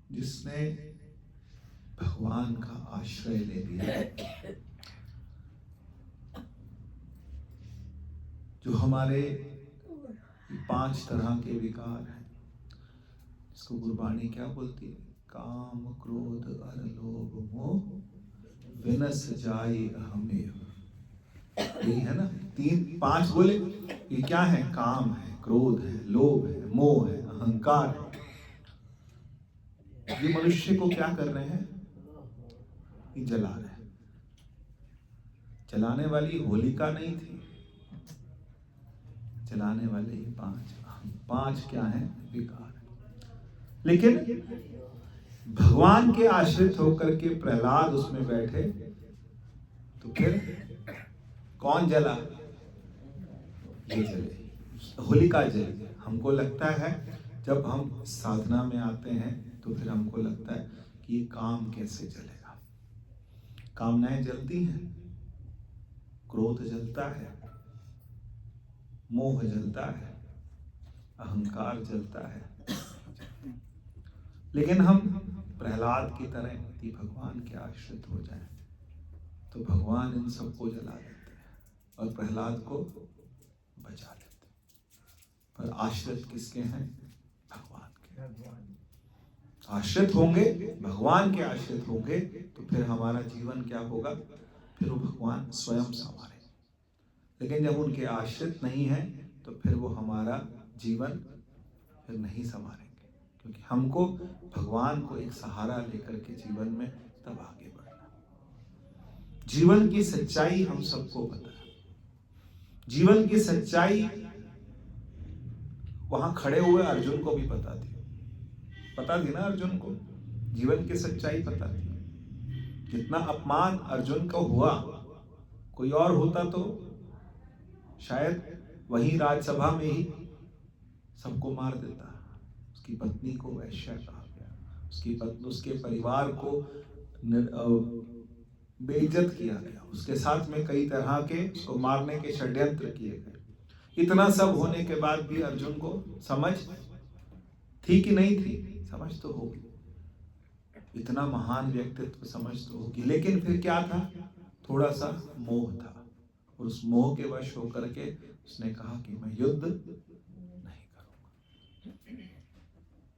जिसने भगवान का आश्रय ले लिया, जो हमारे 5 तरह के विकार हैं, इसको गुरबाणी क्या बोलती है? काम क्रोध अर लोभ मोह विनस जाय अहमेव। यही है ना, 5 बोले। ये क्या है? काम है, क्रोध है, लोभ है, मोह है, अहंकार है। ये मनुष्य को क्या कर रहे हैं? ये जला रहे हैं। जलाने वाली होलिका नहीं थी, जलाने वाले ये 5 क्या है? विकार। लेकिन भगवान के आश्रित होकर के प्रहलाद उसमें बैठे, तो फिर कौन जला? ये जले, होलिका जले। हमको लगता है जब हम साधना में आते हैं तो फिर हमको लगता है कि ये काम कैसे जलेगा। कामनाएं जलती हैं, क्रोध जलता है, मोह जलता है, अहंकार जलता है। लेकिन हम प्रहलाद की तरह यदि भगवान के आश्रित हो जाएं तो भगवान इन सबको जला देते हैं और प्रहलाद को बचा लेते हैं। पर आश्रित किसके हैं? भगवान के। आश्रित होंगे, भगवान के आश्रित होंगे तो फिर हमारा जीवन क्या होगा? फिर वो भगवान स्वयं संवारेंगे। लेकिन जब उनके आश्रित नहीं है तो फिर वो हमारा जीवन फिर नहीं संवारेंगे, क्योंकि हमको भगवान को एक सहारा लेकर के जीवन में तब आगे बढ़ना। जीवन की सच्चाई हम सबको पता है। जीवन की सच्चाई वहां खड़े हुए अर्जुन को भी पता थी ना। अर्जुन को जीवन की सच्चाई पता थी। जितना अपमान अर्जुन को हुआ, कोई और होता तो शायद वही राजसभा में ही सबको मार देता। उसकी पत्नी को वैश्या कहा गया, उसकी पत्नी, उसके परिवार को बेइज्जत किया गया, उसके साथ में कई तरह के उसको मारने के षड्यंत्र किए गए। इतना सब होने के बाद भी अर्जुन को समझ थी कि नहीं थी? समझ तो होगी, इतना महान व्यक्तित्व समझ तो होगी। लेकिन फिर क्या था? थोड़ा सा मोह था, और उस मोह के वश होकर के उसने कहा कि मैं युद्ध नहीं करूंगा।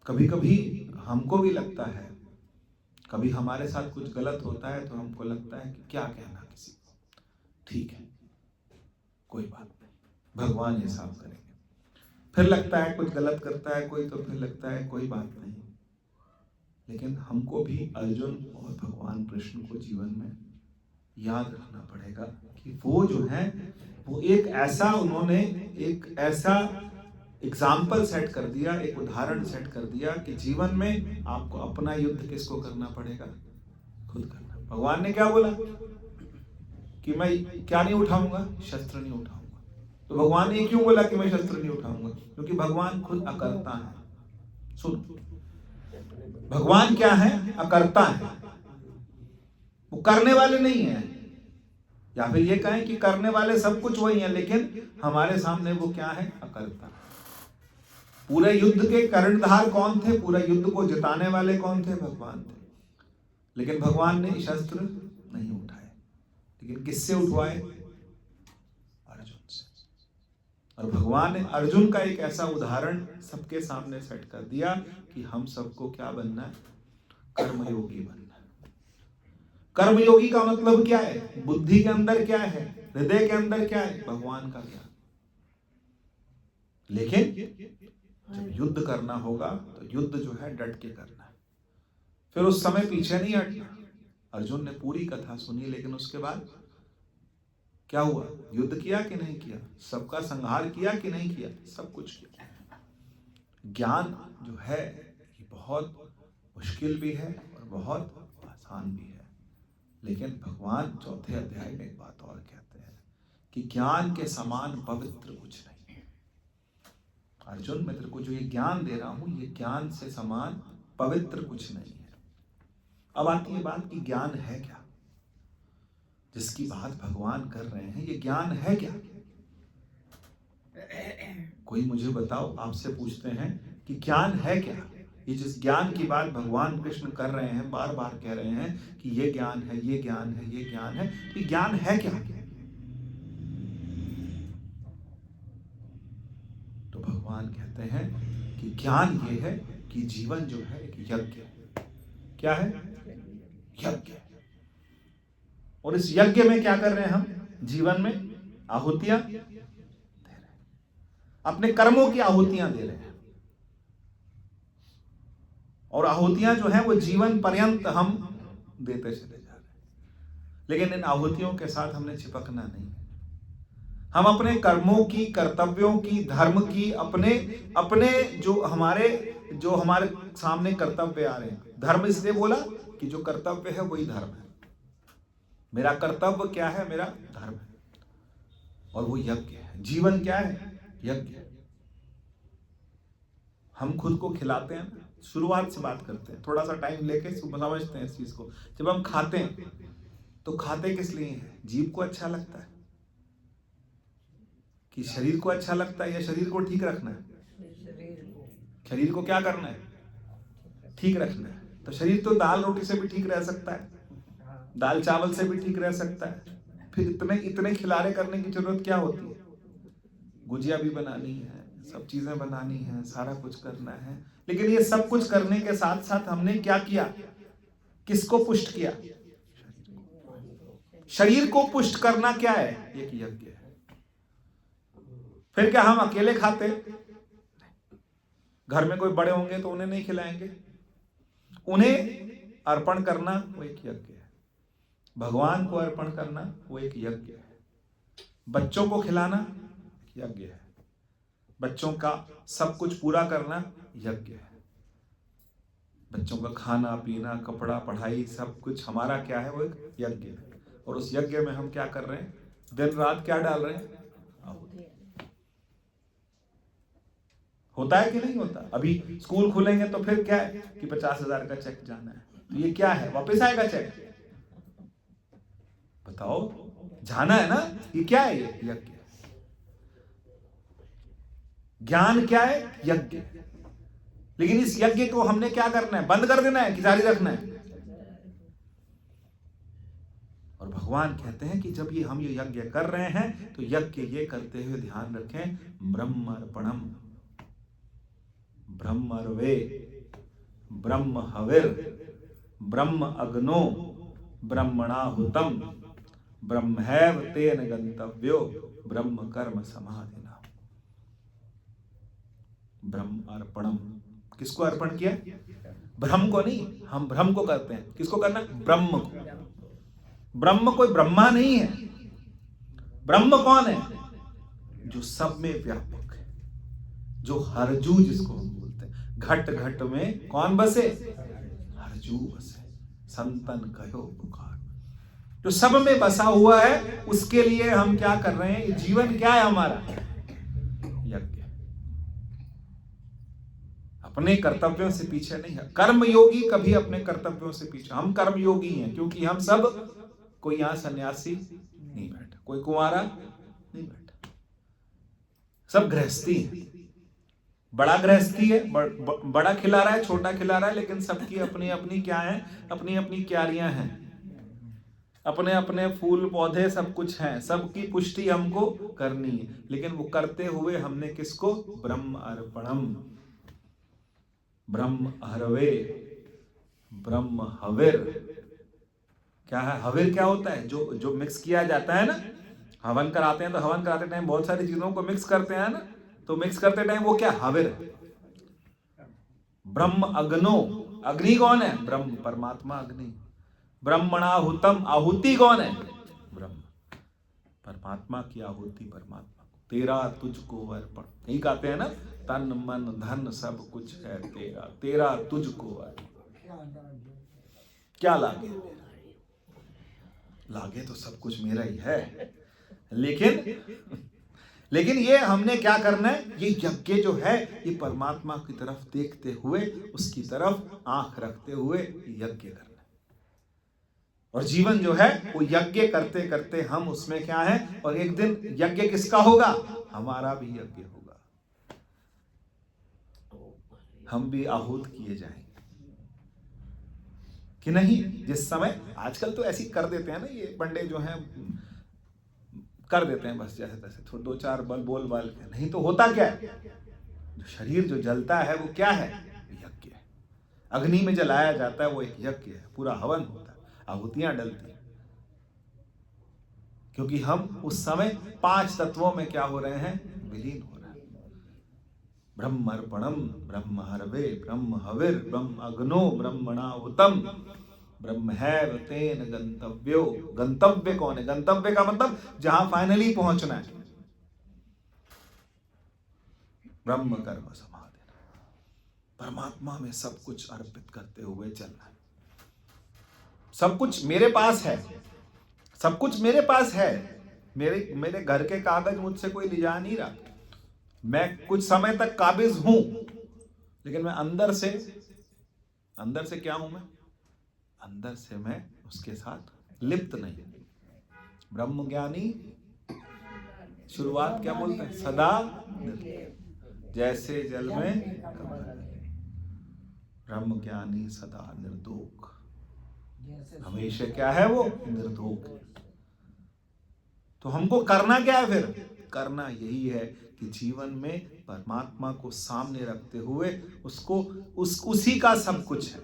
कभी कभी हमको भी लगता है, कभी हमारे साथ कुछ गलत होता है तो हमको लगता है कि क्या कहना किसी को, ठीक है कोई बात नहीं, भगवान हिसाब करेंगे। फिर लगता है कुछ गलत करता है कोई, तो फिर लगता है कोई बात नहीं। लेकिन हमको भी अर्जुन और भगवान कृष्ण को जीवन में याद रखना पड़ेगा कि वो जो है वो एक ऐसा, उन्होंने एक ऐसा एग्जाम्पल सेट कर दिया, एक उदाहरण सेट कर दिया कि जीवन में आपको अपना युद्ध किसको करना पड़ेगा? खुद करना। भगवान ने क्या बोला कि मैं क्या नहीं उठाऊंगा? शस्त्र नहीं उठाऊंगा। तो भगवान ने क्यों बोला कि मैं शस्त्र नहीं उठाऊंगा? क्योंकि भगवान खुद अकर्ता है। सुन, भगवान क्या है? अकर्ता है। वो करने वाले नहीं है, या फिर ये कहें कि करने वाले सब कुछ वही है, लेकिन हमारे सामने वो क्या है? अकर्ता। पूरे युद्ध के कर्णधार कौन थे? पूरे युद्ध को जिताने वाले कौन थे? भगवान थे। लेकिन भगवान ने शस्त्र नहीं उठाए, लेकिन किससे उठवाए? अर्जुन से। और भगवान ने अर्जुन का एक ऐसा उदाहरण सबके सामने सेट कर दिया कि हम सबको क्या बनना है? कर्मयोगी बनना है। कर्मयोगी का मतलब क्या है? बुद्धि के अंदर क्या है? हृदय के अंदर क्या है? भगवान का ज्ञान। लेकिन जब युद्ध करना होगा तो युद्ध जो है डट के करना है। फिर उस समय पीछे नहीं हटना। अर्जुन ने पूरी कथा सुनी, लेकिन उसके बाद क्या हुआ? युद्ध किया कि नहीं किया? सबका संहार किया कि नहीं किया? सब कुछ किया। ज्ञान जो है ये बहुत मुश्किल भी है और बहुत आसान भी है। लेकिन भगवान 4थे अध्याय में एक बात और कहते हैं कि ज्ञान के समान पवित्र कुछ नहीं है। अर्जुन, मैं तेरे को जो ये ज्ञान दे रहा हूं, ये ज्ञान से समान पवित्र कुछ नहीं है। अब आती है बात कि ज्ञान है क्या? जिसकी बात भगवान कर रहे हैं, ये ज्ञान है क्या? कोई मुझे बताओ, आपसे पूछते हैं कि ज्ञान है क्या? ये जिस ज्ञान की बात भगवान कृष्ण कर रहे हैं, बार बार कह रहे हैं कि ये ज्ञान है, ये ज्ञान है, ये ज्ञान है, ये ज्ञान है क्या? तो भगवान कहते हैं कि ज्ञान ये है कि जीवन जो है एक यज्ञ है। क्या है? यज्ञ। और इस यज्ञ में क्या कर रहे हैं हम? जीवन में आहुतियां दे रहे हैं, अपने कर्मों की आहुतियां दे रहे हैं। और आहुतियां जो है वो जीवन पर्यंत हम देते चले जा रहे हैं। लेकिन इन आहुतियों के साथ हमने चिपकना नहीं। हम अपने कर्मों की, कर्तव्यों की, धर्म की, अपने अपने जो हमारे सामने कर्तव्य आ रहे हैं। धर्म इसलिए बोला कि जो कर्तव्य है वही धर्म है। मेरा कर्तव्य क्या है? मेरा धर्म है, और वो यज्ञ है। जीवन क्या है? यज्ञ है। हम खुद को खिलाते हैं। शुरुआत से बात करते हैं, थोड़ा सा टाइम लेके समझते हैं इस चीज को। जब हम खाते हैं तो खाते किस लिए हैं? जीभ को अच्छा लगता है कि शरीर को अच्छा लगता है, या शरीर को ठीक रखना है? शरीर को क्या करना है? ठीक रखना है। तो शरीर तो दाल रोटी से भी ठीक रह सकता है, दाल चावल से भी ठीक रह सकता है। फिर इतने खिलारे करने की जरूरत क्या होती है? गुजिया भी बनानी है, सब चीजें बनानी है, सारा कुछ करना है। लेकिन ये सब कुछ करने के साथ साथ हमने क्या किया? किसको पुष्ट किया? शरीर को पुष्ट करना क्या है? एक यज्ञ है। फिर क्या हम अकेले खाते? घर में कोई बड़े होंगे तो उन्हें नहीं खिलाएंगे? उन्हें अर्पण करना वो एक यज्ञ है। भगवान को अर्पण करना वो एक यज्ञ है। बच्चों को खिलाना यज्ञ है। बच्चों का सब कुछ पूरा करना यज्ञ है। बच्चों का खाना पीना, कपड़ा, पढ़ाई, सब कुछ हमारा क्या है? वो एक यज्ञ है। और उस यज्ञ में हम क्या कर रहे हैं? दिन रात क्या डाल रहे हैं? होता है कि नहीं होता? अभी स्कूल खुलेंगे तो फिर क्या है कि 50,000 का चेक जाना है। तो ये क्या है? वापस आएगा चेक? बताओ, जाना है ना? ये क्या है? ये यज्ञ। ज्ञान क्या है? यज्ञ। लेकिन इस यज्ञ को हमने क्या करना है? बंद कर देना है कि जारी रखना है? और भगवान कहते हैं कि जब हम ये यज्ञ कर रहे हैं तो यज्ञ ये करते हुए ध्यान रखें, ब्रह्मार्पणम, ब्रह्मर्वे, ब्रह्म हविर, ब्रह्म अग्नो, ब्रह्मणाहुतम, ब्रह्मैव तेन गंतव्यो, ब्रह्म कर्म समाधिना। ब्रह्म अर्पणम। किसको अर्पण किया? ब्रह्म को नहीं, हम ब्रह्म को करते हैं। किसको करना? ब्रह्म को। ब्रह्म कोई ब्रह्मा नहीं है। ब्रह्म कौन है? जो सब में व्यापक है, जो हरजू जिसको हम बोलते हैं। घट घट में कौन बसे? हरजू बसे। संतन कहो पुकार। जो सब में बसा हुआ है, उसके लिए हम क्या कर रहे हैं? ये जीवन क्या है हमारा? यज्ञ। अपने कर्तव्यों से पीछे नहीं है। कर्म योगी कभी अपने कर्तव्यों से पीछे। हम कर्म योगी हैं क्योंकि हम सब, कोई यहां सन्यासी नहीं बैठा, कोई कुंवारा नहीं बैठा, सब गृहस्थी है। बड़ा गृहस्थी है, बड़ा खिला रहा है, छोटा खिला रहा है, लेकिन सबकी अपनी अपनी क्या है? अपनी अपनी क्यारियां हैं, अपने अपने फूल पौधे सब कुछ हैं। सबकी पुष्टि हमको करनी है। लेकिन वो करते हुए हमने किसको? ब्रह्म अर्पणम, ब्रह्म हरवे, ब्रह्म हविर। क्या है हविर? क्या होता है? जो मिक्स किया जाता है ना, हवन कराते हैं तो हवन कराते टाइम बहुत सारी चीजों को मिक्स करते हैं ना, तो मिक्स करते टाइम वो क्या? हविर। ब्रह्म अग्नो, अग्नि कौन है? ब्रह्म, परमात्मा अग्नि। ब्रह्मणाहुतम, आहुति कौन है? ब्रह्म, परमात्मा की आहुति परमात्मा को। तेरा तुझको अर्पण, यही कहते हैं ना, तन मन धन सब कुछ है तेरा, तेरा तुझको अर्पण। क्या लागे? लागे तो सब कुछ मेरा ही है, लेकिन ये हमने क्या करना है? ये यज्ञ जो है ये परमात्मा की तरफ देखते हुए, उसकी तरफ आंख रखते हुए यज्ञ करना है। और जीवन जो है वो यज्ञ करते करते हम उसमें क्या है? और एक दिन यज्ञ किसका होगा? हमारा भी यज्ञ होगा। हम भी आहूत किए जाएंगे कि नहीं। जिस समय आजकल तो ऐसी कर देते हैं ना ये पंडे जो हैं, कर देते हैं बस जैसे तैसे, थोड़ा दो चार बोल बाल के, नहीं तो होता क्या है, जो शरीर जो जलता है वो क्या है, यज्ञ है। अग्नि में जलाया जाता है, वो एक यज्ञ है, पूरा हवन होता है, आहुतियां डलती हैं। क्योंकि हम उस समय 5 तत्वों में क्या हो रहे हैं, विलीन हो रहे हैं। ब्रह्मर्पणम ब्रह्म हरवे ब्रह्म हविर ब्रह्म अग्नो ब्रह्मणाहुतम ब्रह्मैव तेन गंतव्यो। गंतव्य कौन है, गंतव्य का मतलब जहां फाइनली पहुंचना है। ब्रह्म कर्म समाधि, परमात्मा में सब कुछ अर्पित करते हुए चलना है। सब कुछ मेरे पास है, सब कुछ मेरे पास है। मेरे घर के कागज मुझसे कोई ले जा नहीं रहा। मैं कुछ समय तक काबिज हूं, लेकिन मैं अंदर से क्या हूं, मैं अंदर से मैं उसके साथ लिप्त नहीं। ब्रह्म ज्ञानी शुरुआत क्या बोलते हैं, सदा जैसे जल में ब्रह्म ज्ञानी सदा निर्दोष। हमेशा क्या है वो, निर्दोष। तो हमको करना क्या है फिर, करना यही है कि जीवन में परमात्मा को सामने रखते हुए उसको उसी का सब कुछ है।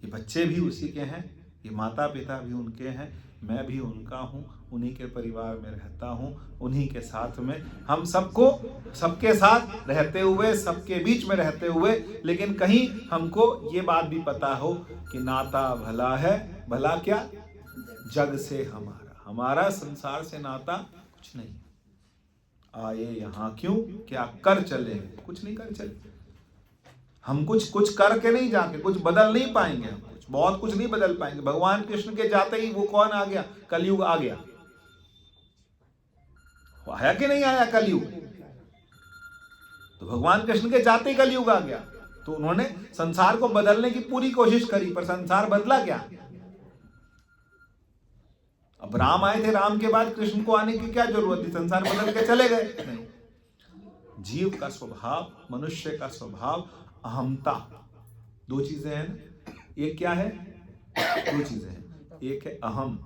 ये बच्चे भी उसी के हैं, ये माता पिता भी उनके हैं, मैं भी उनका हूँ, उन्हीं के परिवार में रहता हूँ, उन्हीं के साथ में हम सबके साथ रहते हुए, सबके बीच में रहते हुए, लेकिन कहीं हमको ये बात भी पता हो कि नाता भला है, भला क्या, जग से हमारा संसार से नाता कुछ नहीं। आए यहाँ क्यों, क्या कर चले, कुछ नहीं कर चले। हम कुछ करके नहीं जाके कुछ बदल नहीं पाएंगे, हम बहुत कुछ नहीं बदल पाएंगे। भगवान कृष्ण के जाते ही वो कौन आ गया, कलयुग आ गया। आया कि नहीं आया कलयुग, तो भगवान कृष्ण के जाते ही कलयुग आ गया। तो उन्होंने संसार को बदलने की पूरी कोशिश करी, पर संसार बदला क्या। अब राम आए थे, राम के बाद कृष्ण को आने की क्या जरूरत थी, संसार बदल के चले गए। नहीं, जीव का स्वभाव, मनुष्य का स्वभाव अहमता। दो चीजें हैं ना, एक क्या है, दो चीजें हैं, एक है अहम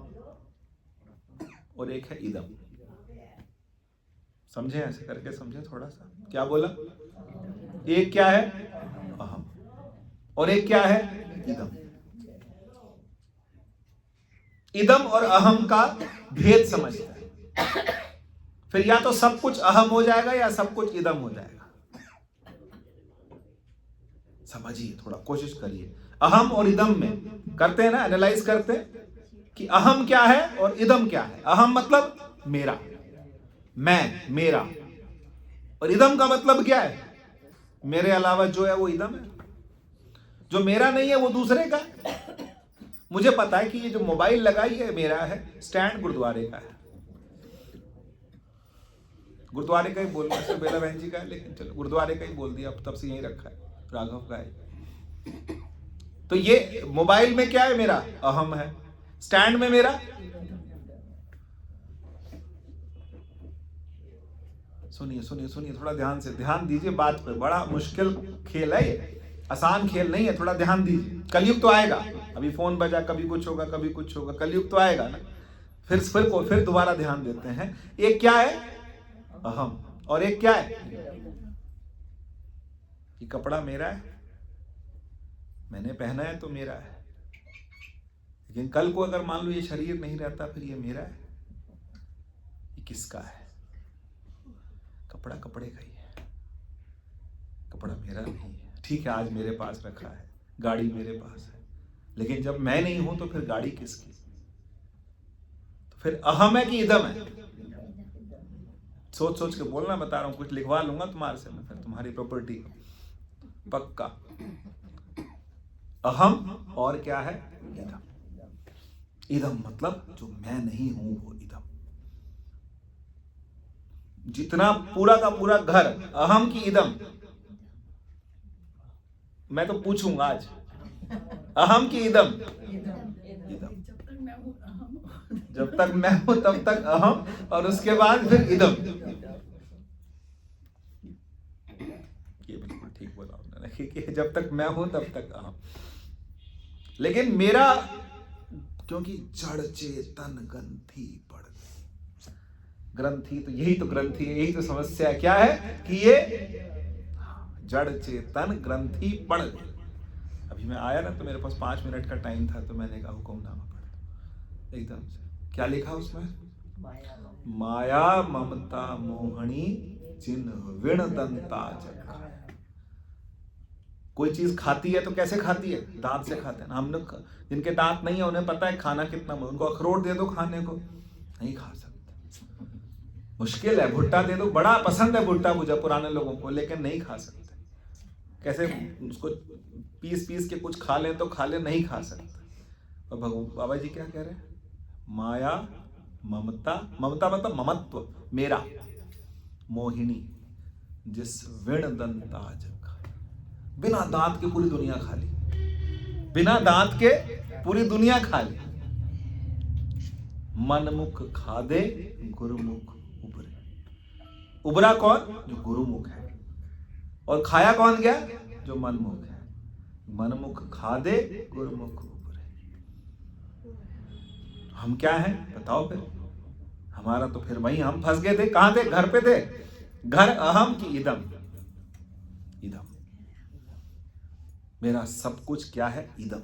और एक है इदम। समझे, ऐसे करके समझे थोड़ा सा, क्या बोला, एक क्या है अहम और एक क्या है इदम। इदम और अहम का भेद समझता है, फिर या तो सब कुछ अहम हो जाएगा या सब कुछ इदम हो जाएगा। समझिए, थोड़ा कोशिश करिए। अहम और इदम में करते हैं ना, एनालाइज करते हैं कि अहम क्या है और इदम क्या है। अहम मतलब मेरा, मैं, मेरा, और इदम का मतलब क्या है, मेरे अलावा जो है वो इदम है। जो मेरा नहीं है वो दूसरे का। मुझे पता है कि ये जो मोबाइल लगाई है मेरा है, स्टैंड गुरुद्वारे का है, गुरुद्वारे का ही बोलना है, बेला बहन जी का है, लेकिन चलो गुरुद्वारे का ही बोल दिया, अब तब से यही रखा है, राघव का है। तो ये मोबाइल में क्या है, मेरा अहम है, स्टैंड में मेरा, सुनिए सुनिए सुनिए, थोड़ा ध्यान से ध्यान दीजिए बात पे। बड़ा मुश्किल खेल है ये, आसान खेल नहीं है, थोड़ा ध्यान दीजिए। कलयुग तो आएगा, अभी फोन बजा, कभी कुछ होगा कभी कुछ होगा, कलयुग तो आएगा ना। फिर दोबारा ध्यान देते हैं। एक क्या है अहम और एक क्या है, ये कपड़ा मेरा है, मैंने पहना है तो मेरा है, लेकिन कल को अगर मान लो ये शरीर नहीं रहता, फिर ये मेरा है, ये किसका है। कपड़ा कपड़े का ही है, कपड़ा मेरा नहीं है। ठीक है, आज मेरे पास रखा है, गाड़ी मेरे पास है, लेकिन जब मैं नहीं हूं तो फिर गाड़ी किसकी। तो फिर अहम है कि इदम है, सोच सोच के बोलना, बता रहा हूं, कुछ लिखवा लूंगा तुम्हारे से मैं, फिर तुम्हारी प्रॉपर्टी पक्का। अहम और क्या है इदम। इदम मतलब जो मैं नहीं हूं वो इदम। जितना पूरा का पूरा घर अहम की इदम, मैं तो पूछूंगा आज, अहम की इदम, जब तक मैं हूं तब तक अहम, और उसके बाद फिर इदम। ये बिल्कुल ठीक बोला आपने, ठीक है, जब तक मैं हूं तब तक अहम। लेकिन मेरा, क्योंकि जड़ चेतन ग्रंथि पड़ गई। ग्रंथि तो यही तो ग्रंथि है, यही तो समस्या है। क्या है कि ये जड़ चेतन ग्रंथि पड़ गई। अभी मैं आया ना तो मेरे पास 5 मिनट का टाइम था, तो मैंने कहा हुक्मनामा पढ़ एकदम से। क्या लिखा उसमें? माया ममता मोहनी चिन्ह विण दंता जग। कोई चीज खाती है तो कैसे खाती है? दांत से खाते हैं। हम लोग जिनके दांत नहीं है उन्हें पता है खाना कितना, उनको अखरोट दे दो खाने को, नहीं खा सकते, मुश्किल है। भुट्टा दे दो, बड़ा पसंद है भुट्टा मुझे पुराने लोगों को, लेकिन नहीं खा सकते। कैसे उसको पीस पीस के कुछ खा लें तो खा लें, नहीं खा सकते। और बाबा जी क्या कह रहे हैं? माया ममता, ममता मतलब ममत्व, मेरा, मोहिनी जिस विण दंता जग। बिना दांत के पूरी दुनिया खा ली, बिना दांत के पूरी दुनिया खा ली। मनमुख खादे गुरुमुख उबरे। उबरा कौन? जो गुरुमुख है। और खाया कौन गया? जो मनमुख है। मनमुख खादे गुरुमुख उबरे। हम क्या हैं बताओ फिर? हमारा तो फिर वही, हम फंस गए थे। कहां थे? घर पे थे। घर अहम की इदम। इदम मेरा सब कुछ क्या है? इदम।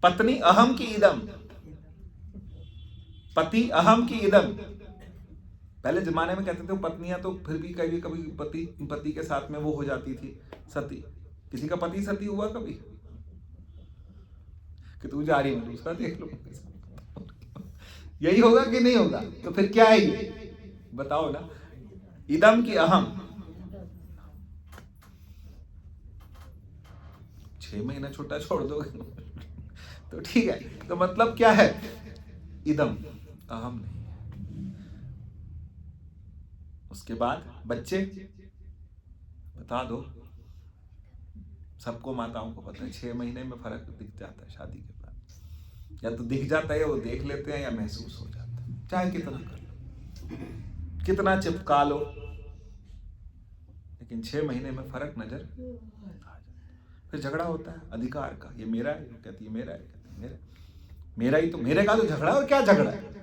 पत्नी अहम की इदम, पति अहम की इदम। पहले जमाने में कहते थे पत्नियां तो फिर भी कभी कभी पति के साथ में वो हो जाती थी सती। किसी का पति सती हुआ कभी? कि तू जा रही है दूसरा देख लो, यही होगा कि नहीं होगा? तो फिर क्या है ये बताओ ना? इदम की अहम। 6 महीना छोटा छोड़ दोगे तो ठीक है। तो मतलब क्या है? इदम, अहम नहीं है। उसके बाद बच्चे, बता दो। सबको, माताओं को पता है 6 महीने में फर्क दिख जाता है शादी के बाद। या तो दिख जाता है, वो देख लेते हैं, या महसूस हो जाता है। चाहे कितना कर लो, कितना चिपका लो, लेकिन 6 महीने में फर्क नजर आ जाता है। फिर झगड़ा होता है अधिकार का, ये मेरा है, कहती है मेरा है, कहती है मेरा, मेरा ही तो, मेरे का तो झगड़ा। और क्या झगड़ा है?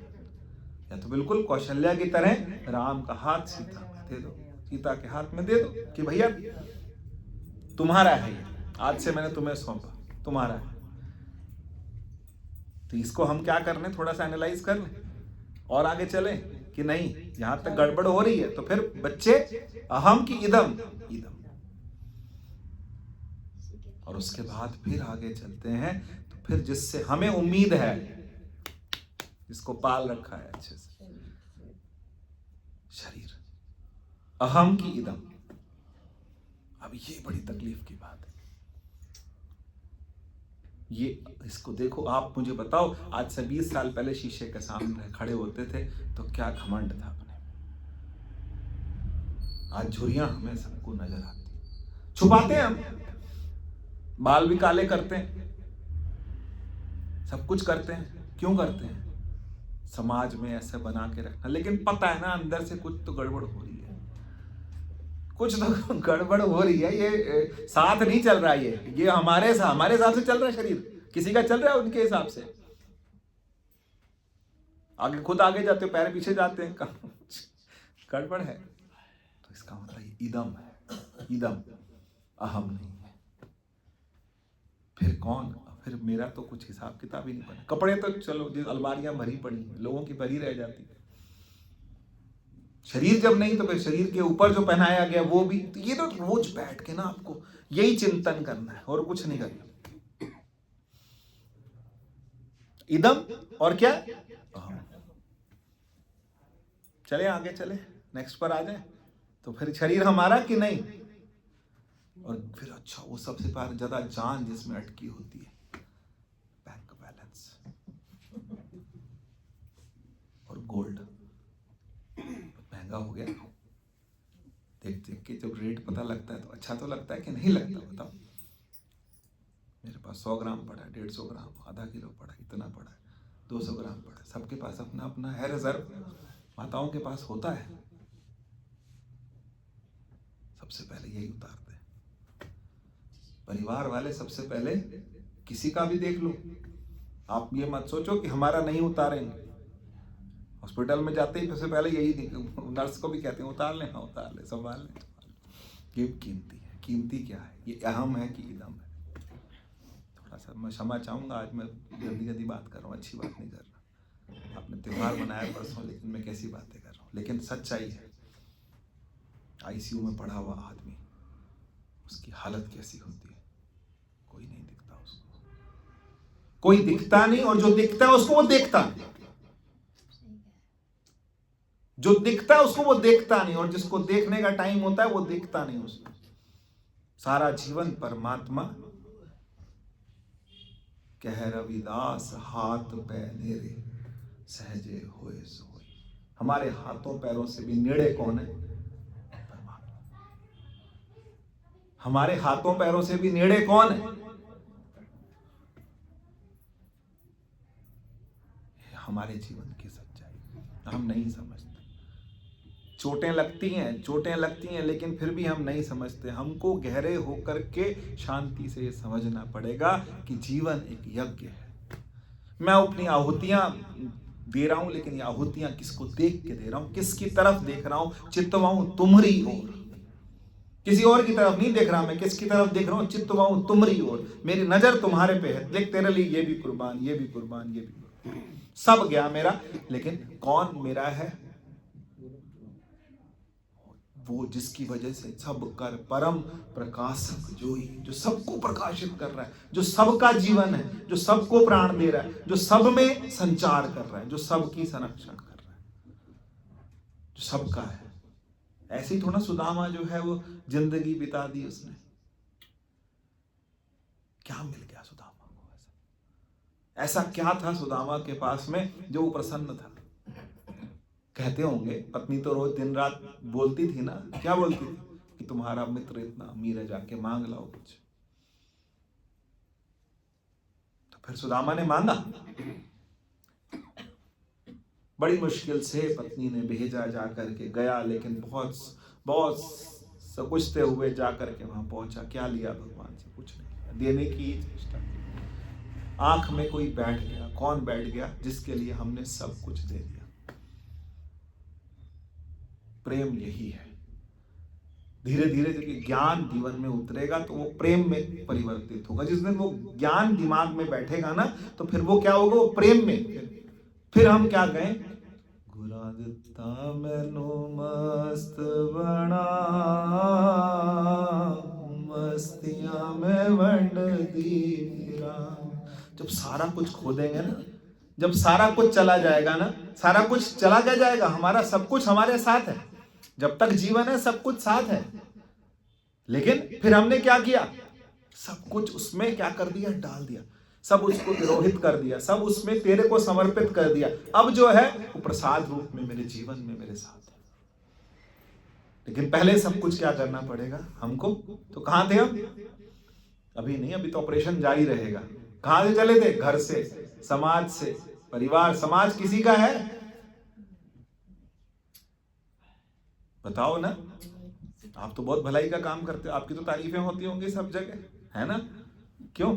या तो बिल्कुल कौशल्या की तरह राम का हाथ सीता में दे दो, सीता के हाथ में दे दो कि भैया तुम्हारा है ये, आज से मैंने तुम्हें सौंपा, तुम्हारा है। तो इसको हम क्या कर लें, थोड़ा सा एनालाइज कर लें और आगे चलें कि नहीं, यहां तक गड़बड़ हो रही है। तो फिर बच्चे अहम की इदम, इदम। और उसके बाद फिर आगे चलते हैं। तो फिर जिससे हमें उम्मीद है, जिसको पाल रखा है अच्छे से, शरीर, अहम की इदम। अब ये बड़ी तकलीफ की बात है। ये, इसको देखो आप, मुझे बताओ, आज से 20 साल पहले शीशे के सामने खड़े होते थे तो क्या घमंड था अपने। आज झुर्रियां हमें सबको नजर आती, छुपाते हैं हम, बाल भी काले करते हैं, सब कुछ करते हैं। क्यों करते हैं? समाज में ऐसे बना के रखना। लेकिन पता है ना अंदर से कुछ तो गड़बड़ हो रही है, कुछ तो गड़बड़ हो रही है। ये साथ नहीं चल रहा है, ये हमारे हिसाब से चल रहा है शरीर, किसी का चल रहा है उनके हिसाब से। आगे खुद आगे जाते हो, पैर पीछे जाते हैं, गड़बड़ है। तो इसका मतलब इदम है, इदम, अहम नहीं है। फिर कौन? फिर मेरा तो कुछ हिसाब किताब ही नहीं बना। कपड़े तो चलो, अलमारियां भरी पड़ी, लोगों की भरी रह जाती। शरीर जब नहीं तो फिर शरीर के ऊपर जो पहनाया गया वो भी। तो ये तो रोज बैठ के ना आपको यही चिंतन करना है और कुछ नहीं करना। इदम और क्या? चले आगे, चले नेक्स्ट पर आ जाए। तो फिर शरीर हमारा कि नहीं? और फिर अच्छा, वो सबसे ज्यादा जान जिसमें अटकी होती है, बैंक बैलेंस और गोल्ड। महंगा हो गया, देख देख के जब रेट पता लगता है तो अच्छा तो लगता है कि नहीं लगता? बताओ। मेरे पास 100 ग्राम पड़ा है, 150 ग्राम, आधा किलो पड़ा, इतना पड़ा है, 200 ग्राम पड़ा है। सबके पास अपना अपना है रिजर्व, माताओं के पास होता है। सबसे पहले यही उतारते हैं। परिवार वाले सबसे पहले किसी का भी देख लो। आप ये मत सोचो कि हमारा नहीं उतारेंगे। हॉस्पिटल में जाते ही सबसे पहले यही नर्स को भी कहते हैं उतार लें, हाँ उतार ले, संभाल लें। ये कीमती है। कीमती क्या है? ये अहम है कि इदम है? थोड़ा सा मैं क्षमा चाहूँगा, आज मैं जल्दी जल्दी बात कर रहा हूँ, अच्छी बात नहीं कर रहा। आपने त्यौहार मनाया परसों, लेकिन मैं कैसी बातें कर रहा हूँ। लेकिन सच्चाई है, आईसीयू में पड़ा हुआ आदमी, उसकी हालत कैसी होती है? कोई नहीं दिखता उसको, कोई दिखता नहीं, और जो दिखता है उसको वो देखता नहीं। जो दिखता है उसको वो देखता नहीं, और जिसको देखने का टाइम होता है वो देखता नहीं उसको। सारा जीवन परमात्मा कह रविदास हाथ पैने रे सहजे होए सोई। हमारे हाथों पैरों से भी नेड़े कौन है? परमात्मा। हमारे हाथों पैरों से भी नेड़े कौन है? हमारे जीवन की सच्चाई हम नहीं समझते। चोटें लगती हैं, लेकिन फिर भी हम नहीं समझते। हमको गहरे होकर के शांति से ये समझना पड़ेगा कि जीवन एक यज्ञ है। मैं अपनी आहुतियां दे रहा हूं, लेकिन ये आहुतियां किसको देख के दे रहा हूं? किसकी तरफ देख रहा हूं? चित्तवाऊं तुम्हारी ओर, किसी और की तरफ नहीं देख रहा। मैं किसकी तरफ देख रहा हूं? चित्तवाऊं तुम्हारी ओर। मेरी नजर तुम्हारे पे है। देख, तेरे लिए ये भी कुर्बान, ये भी कुर्बान, ये भी कुर्बान। सब गया मेरा, लेकिन कौन मेरा है? वो जिसकी वजह से सब कर परम प्रकाशक जोई, जो सबको प्रकाशित कर रहा है, जो सबका जीवन है, जो सबको प्राण दे रहा है, जो सब में संचार कर रहा है, जो सबकी संरक्षण कर रहा है, जो सबका है। ऐसी थोड़ा सुदामा जो है वो जिंदगी बिता दी उसने। क्या मिल गया सुदामा को? ऐसा क्या था सुदामा के पास में जो वो प्रसन्न था? कहते होंगे पत्नी तो रोज दिन रात बोलती थी ना, क्या बोलती थी? कि तुम्हारा मित्र इतना अमीर है, जाके मांग लाओ कुछ। तो फिर सुदामा ने मांगा। बड़ी मुश्किल से पत्नी ने भेजा, जा करके गया, लेकिन बहुत सकुचते हुए जा करके वहां पहुंचा। क्या लिया भगवान से? कुछ नहीं, देने की चेष्टा। आंख में कोई बैठ गया। कौन बैठ गया? जिसके लिए हमने सब कुछ दे दिया। प्रेम यही है। धीरे धीरे जब ज्ञान जीवन में उतरेगा तो वो प्रेम में परिवर्तित होगा। जिस दिन वो ज्ञान दिमाग में बैठेगा ना, तो फिर वो क्या होगा? वो प्रेम में। फिर हम क्या गए? गुरा दिता मैनू मस्त बना, मस्तियां में वंड दी फिरा। जब सारा कुछ खो देंगे ना, जब सारा कुछ चला जाएगा ना, सारा कुछ चला जाएगा, हमारा सब कुछ हमारे साथ है। जब तक जीवन है सब कुछ साथ है, लेकिन फिर हमने क्या किया? सब कुछ उसमें क्या कर दिया? डाल दिया। सब उसको तिरोहित कर दिया, सब उसमें तेरे को समर्पित कर दिया। अब जो है वो प्रसाद रूप में मेरे जीवन में मेरे साथ है। लेकिन पहले सब कुछ क्या करना पड़ेगा हमको? तो कहां थे हम? अभी नहीं, अभी तो ऑपरेशन जारी रहेगा। कहां से चले थे? घर से, समाज से, परिवार। समाज किसी का है? बताओ ना। आप तो बहुत भलाई का काम करते हो, आपकी तो तारीफें होती होंगी सब जगह, है ना? क्यों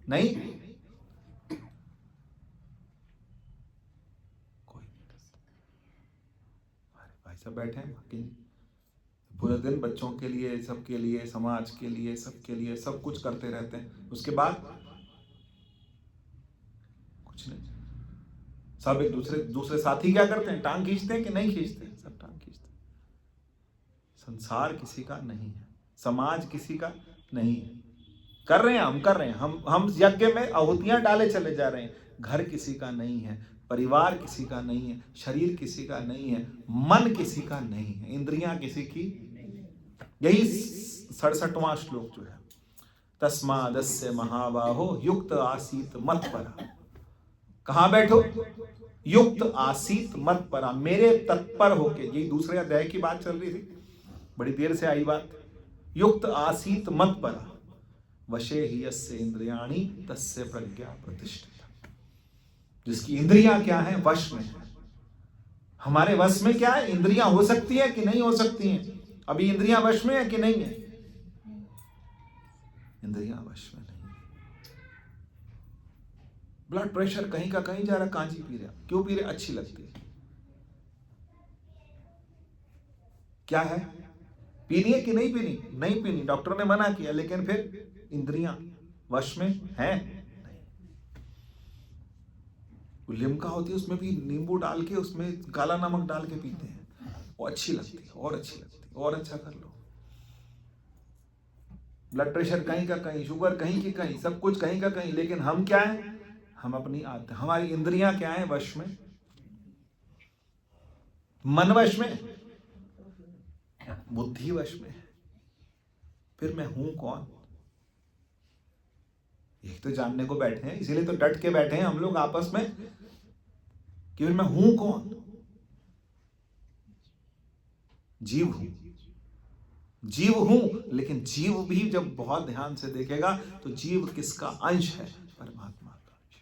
नहीं? कोई नहीं करता। अरे भाई साहब बैठे हैं बाकी पूरे दिन बच्चों के लिए, सबके लिए, समाज के लिए, सबके लिए सब कुछ करते रहते हैं। उसके बाद कुछ नहीं। सब एक दूसरे साथी क्या करते हैं? टांग खींचते हैं कि नहीं खींचते हैं? सब टांग खींचते हैं। संसार किसी का नहीं है, समाज किसी का नहीं है। कर रहे हैं, हम कर रहे हैं, हम यज्ञ में आहुतियां डाले चले जा रहे हैं। घर किसी का नहीं है, परिवार किसी का नहीं है, शरीर किसी का नहीं है, मन किसी का नहीं है, इंद्रियां किसी की। यही 67वां श्लोक जो है, तस्मादस्य महाबाहो युक्त आसीत मत परा। कहां बैठो? युक्त आसीत मत परा, मेरे तत्पर होके। यही दूसरे अध्याय की बात चल रही थी, बड़ी देर से आई बात। युक्त आसीत मत परा, वशे ही यस्य इंद्रियाणि तस्य प्रज्ञा प्रतिष्ठिता। जिसकी इंद्रियां क्या है? वश में है। हमारे वश में क्या है? इंद्रियां हो सकती है कि नहीं हो सकती हैं? अभी इंद्रियां वश में है कि नहीं है? इंद्रियां वश में नहीं। ब्लड प्रेशर कहीं का कहीं जा रहा, कांजी पी रहे, क्यों पी रहे? अच्छी लगती है। क्या है? पीनी है कि नहीं पीनी? नहीं पीनी, डॉक्टर ने मना किया, लेकिन फिर इंद्रियां वश में है नहीं। लिम्का होती है, उसमें भी नींबू डाल के, उसमें काला नमक डाल के पीते हैं, वो अच्छी लगती है, और अच्छी लगती है, और अच्छा कर लो। ब्लड प्रेशर कहीं का कहीं, शुगर कहीं की कहीं, सब कुछ कहीं का कहीं, लेकिन हम क्या हैं? हम अपनी आदत, हमारी इंद्रियां क्या है वश में? मन वश में, बुद्धि वश में। फिर मैं हूं कौन? यही तो जानने को बैठे हैं, इसीलिए तो डट के बैठे हैं हम लोग आपस में कि मैं हूं कौन? जीव हूं, जीव हूं, लेकिन जीव भी जब बहुत ध्यान से देखेगा तो जीव किसका अंश है? परमात्मा का अंश।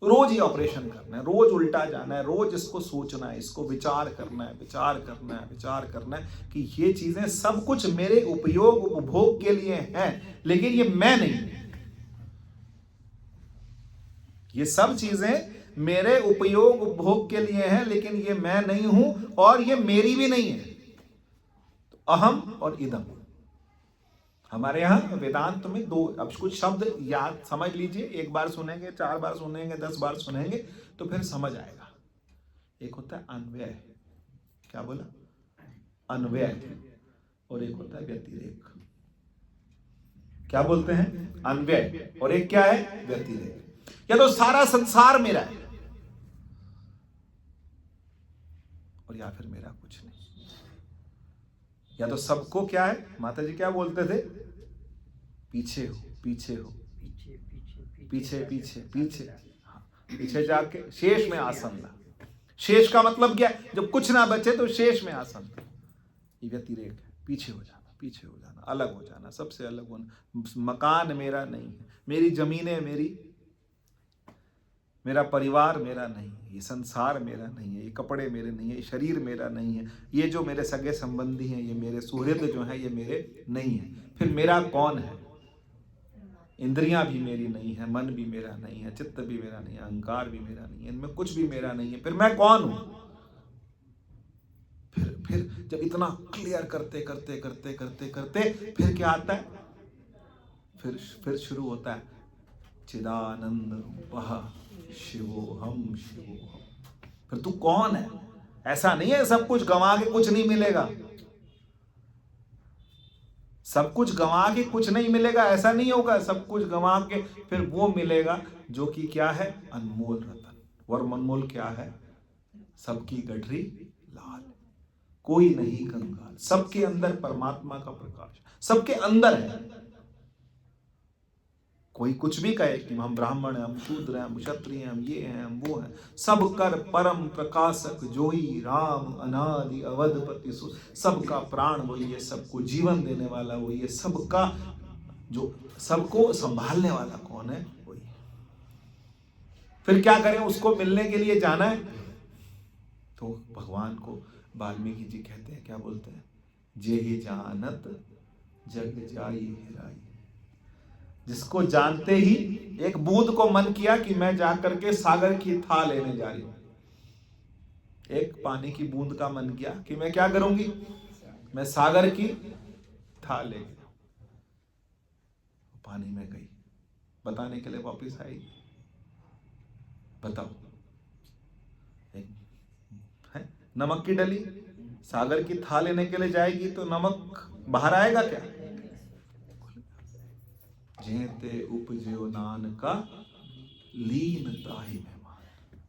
रोज ये ऑपरेशन करना है, रोज उल्टा जाना है, रोज इसको सोचना है, इसको विचार करना है, विचार करना है, विचार करना है कि ये चीजें सब कुछ मेरे उपयोग उपभोग के लिए हैं, लेकिन ये मैं नहीं हूं। ये सब चीजें मेरे उपयोग उपभोग के लिए हैं, लेकिन ये मैं नहीं हूं, और ये मेरी भी नहीं है। अहम और इदम। हमारे यहां वेदांत में दो, अब कुछ शब्द याद समझ लीजिए, एक बार सुनेंगे, 4 बार सुनेंगे, 10 बार सुनेंगे तो फिर समझ आएगा। एक होता है अन्वय, क्या बोला? अन्वय। और एक होता है व्यतिरेक। क्या बोलते हैं? अन्वय। और एक क्या है? व्यतिरेक। या तो सारा संसार मेरा है, और या फिर मेरा कुछ नहीं। या तो सबको क्या है, माता जी क्या बोलते थे? पीछे हो, पीछे हो, पीछे पीछे पीछे, हाँ, पीछे जाके शेष में आसन ला। शेष का मतलब क्या है? जब कुछ ना बचे तो शेष में आसन। ये व्यतिरेक है, पीछे हो जाना, पीछे हो जाना, अलग हो जाना, सबसे अलग होना। मकान मेरा नहीं है, मेरी जमीनें मेरा परिवार मेरा नहीं है, ये संसार मेरा नहीं है, ये कपड़े मेरे नहीं है, ये शरीर मेरा नहीं है, ये जो मेरे सगे संबंधी हैं, ये मेरे सुहृद जो हैं, ये मेरे नहीं है। फिर मेरा कौन है? इंद्रियां भी मेरी नहीं है, मन भी मेरा नहीं है, चित्त भी मेरा नहीं है, अहंकार भी मेरा नहीं है, इनमें कुछ भी मेरा नहीं है। फिर मैं कौन हूं? फिर जब इतना क्लियर करते करते करते करते करते फिर क्या आता है? फिर शुरू होता है चिदानंद रूपः शिवोहम शिवोहम। फिर तू कौन है? ऐसा नहीं है सब कुछ गंवा के कुछ नहीं मिलेगा, सब कुछ गंवा के कुछ नहीं मिलेगा, ऐसा नहीं होगा। सब कुछ गंवा के फिर वो मिलेगा जो कि क्या है? अनमोल रतन। वर्म अनमोल क्या है? सबकी गठरी लाल, कोई नहीं कंगाल। सबके अंदर परमात्मा का प्रकाश, सबके अंदर है। कोई कुछ भी कहे कि हम ब्राह्मण हैं, हम शूद्र हैं, हम क्षत्रिय हैं, हम ये हैं, हम वो हैं, सब कर परम प्रकाशक जोई राम अनादि अवधपति सु। सबका प्राण वही है, सबको जीवन देने वाला वही है, सबका जो सबको संभालने वाला कौन है? वही है। फिर क्या करें? उसको मिलने के लिए जाना है तो भगवान को वाल्मीकि जी कहते हैं, क्या बोलते हैं? जेहि जानत जग जाई हेराई। जिसको जानते ही एक बूंद को मन किया कि मैं जाकर के सागर की था लेने जा रही हूं, एक पानी की बूंद का मन किया कि मैं क्या करूंगी? मैं सागर की था ले गया। पानी में गई, बताने के लिए वापस आई। बताओ, एक है नमक की डली, सागर की था लेने के लिए जाएगी तो नमक बाहर आएगा क्या? जेते उपजो नानका लीन ताहि मेहमान।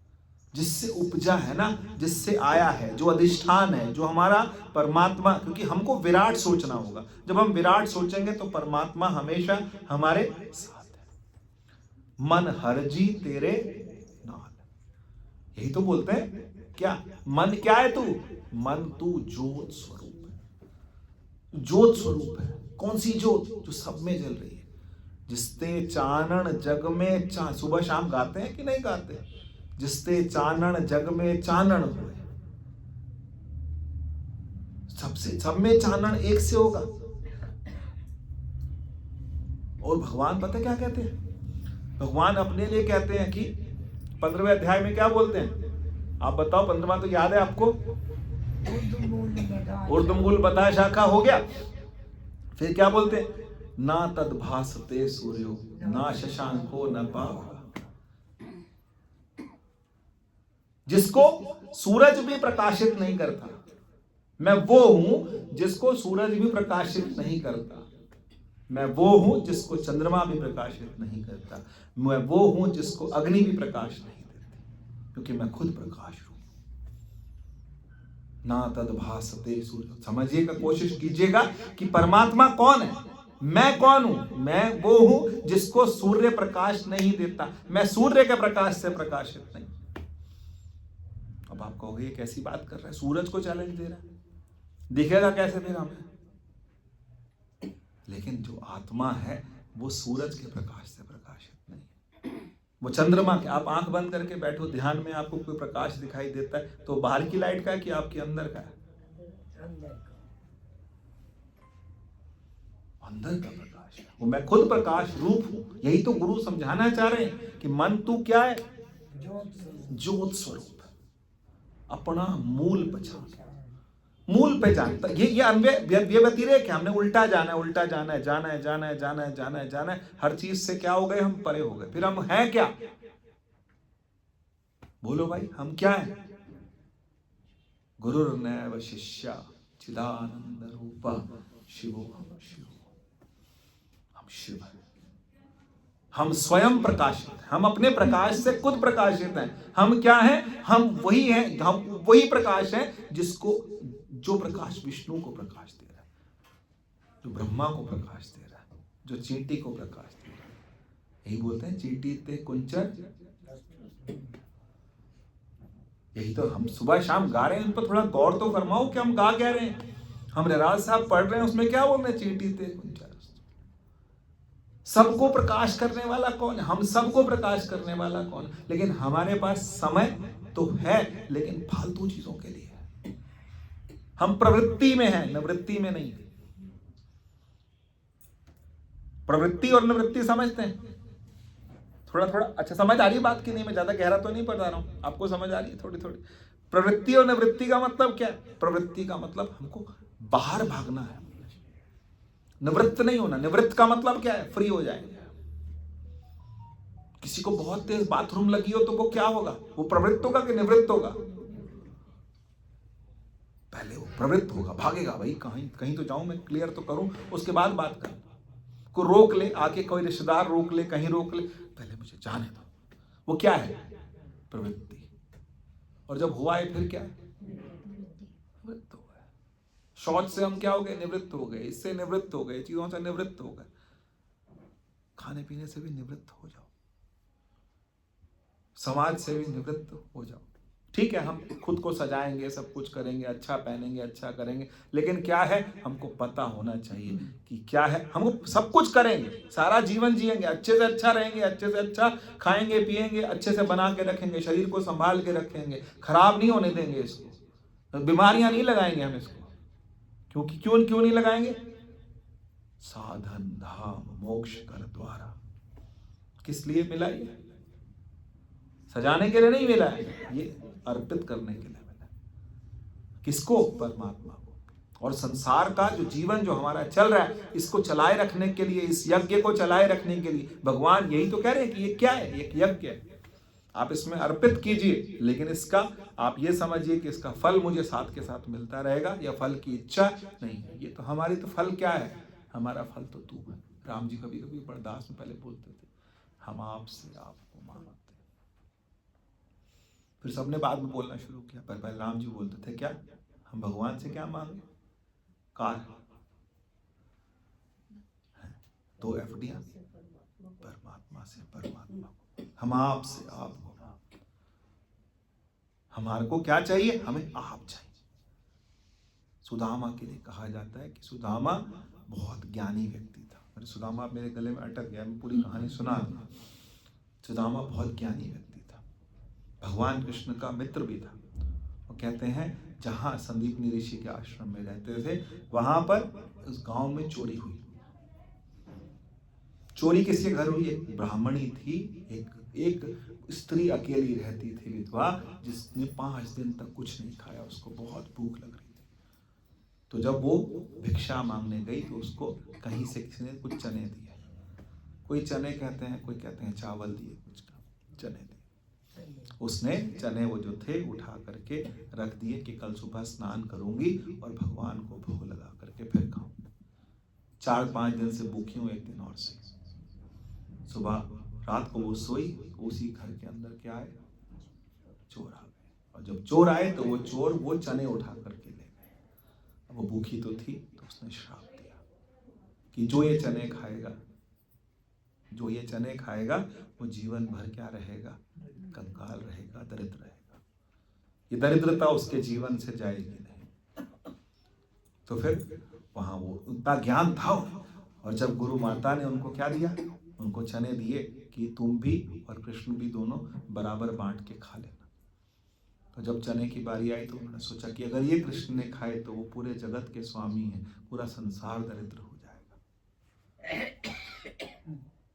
जिससे उपजा है ना, जिससे आया है, जो अधिष्ठान है, जो हमारा परमात्मा, क्योंकि हमको विराट सोचना होगा। जब हम विराट सोचेंगे तो परमात्मा हमेशा हमारे साथ है। मन हरजी तेरे नाल, यही तो बोलते हैं। क्या मन क्या है? तू मन, तू ज्योत स्वरूप है, ज्योत स्वरूप है। कौन सी ज्योत? जो सब में जल रही है। जिसते चानन जग में सुबह शाम गाते हैं कि नहीं गाते? जिसते चानन जग में चानन हुए, सबसे सब में चानन एक से होगा। और भगवान पता क्या कहते हैं? भगवान अपने लिए कहते हैं कि 15वें अध्याय में क्या बोलते हैं? आप बताओ, 15वां तो याद है आपको? ऊर्ध्वमूल बता शाखा हो गया। फिर क्या बोलते हैं? ना तद्भासते सूर्यो ना शशांको न पावक। जिसको सूरज भी प्रकाशित नहीं करता, मैं वो हूं जिसको सूरज भी प्रकाशित नहीं करता। मैं वो हूं जिसको चंद्रमा भी प्रकाशित नहीं करता। मैं वो हूं जिसको अग्नि भी प्रकाश नहीं देती, क्योंकि मैं खुद प्रकाश हूं। ना तद्भासते सूर्य। समझिएगा, कोशिश कीजिएगा कि परमात्मा कौन है, मैं कौन हूं। मैं वो हूं जिसको सूर्य प्रकाश नहीं देता, मैं सूर्य के प्रकाश से प्रकाशित नहीं। अब आप कहोगे ये कैसी बात कर रहा है, सूरज को चैलेंज दे रहा है, दिखेगा कैसे फिर हमें? लेकिन जो आत्मा है वो सूरज के प्रकाश से प्रकाशित नहीं है, वो चंद्रमा के। आप आंख बंद करके बैठो, ध्यान में आपको कोई प्रकाश दिखाई देता है तो बाहर की लाइट का है कि आपके अंदर का है? अंदर का प्रकाश है, वो मैं खुद प्रकाश रूप हूं। यही तो गुरु समझाना चाह रहे हैं कि मन तू क्या है? ज्योत स्वरूप, अपना मूल पहचान, मूल पे जानता। ये अन्वय व्यतिरेक है। हमने उल्टा जाना है, उल्टा जाना है, जाना है, जाना है, जाना है, जाना है, जाना है। हर चीज से क्या हो गए हम? परे हो गए। फिर हम हैं क्या? बोलो भाई, हम क्या हैं? गुरुर्नैव शिष्या चिदानंद रूपा शिवो हम शिव। हम शिव हैं, हम स्वयं प्रकाशित हैं, हम अपने प्रकाश से खुद प्रकाशित हैं। हम क्या हैं? हम वही हैं, हम वही प्रकाश हैं जिसको, जो प्रकाश विष्णु को प्रकाश दे रहा है, जो ब्रह्मा को प्रकाश दे रहा है, जो चींटी को प्रकाश दे रहा है। यही बोलते हैं चींटी ते कुंचर। यही तो हम सुबह शाम गा रहे हैं, इन पर थोड़ा गौर तो फरमाओ कि हम गा क्या रहे हैं। हम रहराज साहब पढ़ रहे हैं, उसमें क्या बोल रहे हैं? चींटी ते कुंचर। सबको प्रकाश करने वाला कौन है? हम सबको प्रकाश करने वाला कौन है? लेकिन हमारे पास समय तो है, लेकिन फालतू चीजों के लिए है। हम प्रवृत्ति में हैं, निवृत्ति में नहीं। प्रवृत्ति और निवृत्ति समझते हैं? थोड़ा थोड़ा अच्छा समझ आ रही है बात की? नहीं, मैं ज्यादा गहरा तो नहीं पढ़ रहा हूं, आपको समझ आ रही है थोड़ी थोड़ी? प्रवृत्ति और निवृत्ति का मतलब क्या है? प्रवृत्ति का मतलब हमको बाहर भागना है, निवृत्त नहीं होना। निवृत्त का मतलब क्या है? फ्री हो जाएंगे। किसी को बहुत तेज बाथरूम लगी हो तो वो क्या होगा? वो प्रवृत्त होगा कि निवृत्त होगा? पहले वो प्रवृत्त होगा, भागेगा, भाई कहीं कहीं तो जाऊं, मैं क्लियर तो करूं, उसके बाद बात करूं। को रोक ले आके, कोई रिश्तेदार रोक ले, कहीं रोक ले, पहले मुझे जाने दो। वो क्या है? प्रवृत्ति। और जब हुआ है फिर क्या है? निवृत्त हो गए। शौच से हम क्या हो गए? निवृत्त हो गए। इससे निवृत्त हो गए, चीजों से निवृत्त हो गए। खाने पीने से भी निवृत्त हो जाओ, समाज से भी निवृत्त हो जाओ। ठीक है, हम खुद को सजाएंगे, सब कुछ करेंगे, अच्छा पहनेंगे, अच्छा करेंगे, लेकिन क्या है? हमको पता होना चाहिए कि क्या है। हमको सब कुछ करेंगे, सारा जीवन जिएंगे, अच्छे से अच्छा रहेंगे, अच्छे से अच्छा खाएंगे पिएंगे, अच्छे से बना के रखेंगे, शरीर को संभाल के रखेंगे, खराब नहीं होने देंगे इसको, बीमारियां नहीं लगाएंगे हम इसको। क्योंकि क्यों नहीं लगाएंगे? साधन धाम मोक्ष कर द्वारा। किस लिए मिला ये? सजाने के लिए नहीं मिला है, ये अर्पित करने के लिए मिला। किसको? परमात्मा को। और संसार का जो जीवन जो हमारा चल रहा है, इसको चलाए रखने के लिए, इस यज्ञ को चलाए रखने के लिए भगवान यही तो कह रहे हैं कि ये क्या है? एक यज्ञ है, आप इसमें अर्पित कीजिए, लेकिन इसका आप ये समझिए कि इसका फल मुझे साथ के साथ मिलता रहेगा, या फल की इच्छा नहीं है। ये तो हमारी तो फल क्या है? हमारा फल तो तू है। राम जी कभी कभी बरदास में पहले बोलते थे, हम आपसे आपको मांगते। फिर सबने बाद में बोलना शुरू किया, पर पहले राम जी बोलते थे क्या? हम भगवान से क्या मांगे? कार, 2 एफडियां, परमात्मा से परमात्मा को, हम आपसे आपको। हमारे को क्या चाहिए? हमें आप चाहिए। सुदामा के लिए कहा जाता है कि सुदामा बहुत ज्ञानी व्यक्ति था। मेरे सुदामा मेरे गले में अटक गया, मैं पूरी कहानी सुना दूं। सुदामा बहुत ज्ञानी व्यक्ति था, भगवान कृष्ण का मित्र भी था। वो कहते हैं जहां संदीपनी ऋषि के आश्रम में रहते थे, वहां पर उस गांव में चोरी हुई। चोरी किसके घर हुई? एक ब्राह्मणी थी, एक स्त्री अकेली रहती थी, विधवा, जिसने 5 दिन तक कुछ नहीं खाया, उसको बहुत भूख लग रही थी। तो जब वो भिक्षा मांगने गई तो उसको कहीं से किसी ने कुछ चने दिए, कोई चने कहते हैं, कोई कहते हैं चावल दिए, कुछ चने दिए। उसने चने वो जो थे उठा करके रख दिए कि कल सुबह स्नान करूंगी और भगवान को भोग लगा करके फिर खाऊंगी। 4-5 दिन से भूखी हूँ, एक दिन और सही। सुबह रात को वो सोई, उसी घर के अंदर क्या आए? चोर आ गए। और जब चोर आए तो वो चोर वो चने उठा करके ले गए। वो भूखी तो थी, तो उसने श्राप दिया कि जो ये चने खाएगा वो जीवन भर क्या रहेगा? कंगाल रहेगा, दरिद्र रहेगा। ये दरिद्रता उसके जीवन से जाएगी नहीं। तो फिर वहां वो उतना ज्ञान था। और जब गुरु माता ने उनको क्या दिया? उनको चने दिए कि तुम भी और कृष्ण भी दोनों बराबर बांट के खा लेना। तो जब चने की बारी आई तो उन्होंने सोचा कि अगर ये कृष्ण ने खाए तो वो पूरे जगत के स्वामी हैं, पूरा संसार दरिद्र हो जाएगा।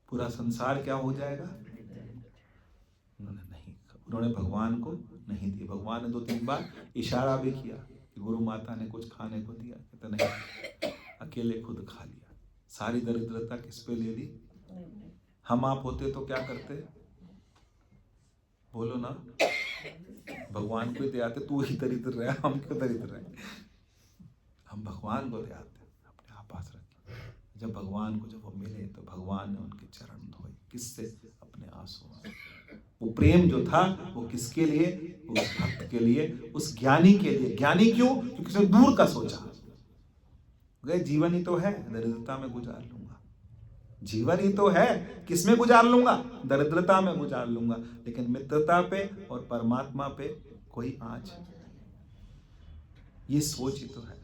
पूरा संसार क्या हो जाएगा? उन्होंने भगवान को नहीं दिया। भगवान ने 2-3 बार इशारा भी किया कि गुरु माता ने कुछ खाने को दिया, कहते नहीं, अकेले खुद खा लिया। सारी दरिद्रता किस पे ले ली? हम आप होते तो क्या करते? बोलो ना, भगवान को दे आते, तू ही दरिद्र रहे, हम क्यों दरिद्र रहे? हम भगवान को दे आते, अपने आप पास रखे। जब भगवान को जब वो मिले तो भगवान ने उनके चरण धोए। किससे? अपने आंसू। वो प्रेम जो था वो किसके लिए? उस भक्त के लिए, उस ज्ञानी के लिए। ज्ञानी क्यों? क्योंकि उसने दूर का सोचा। गए जीवन ही तो है, दरिद्रता में गुजार लूंगा। जीवन ही तो है, किसमें गुजार लूंगा? दरिद्रता में गुजार लूंगा। लेकिन मित्रता पे और परमात्मा पे कोई आँच नहीं। ये सोच ही तो है,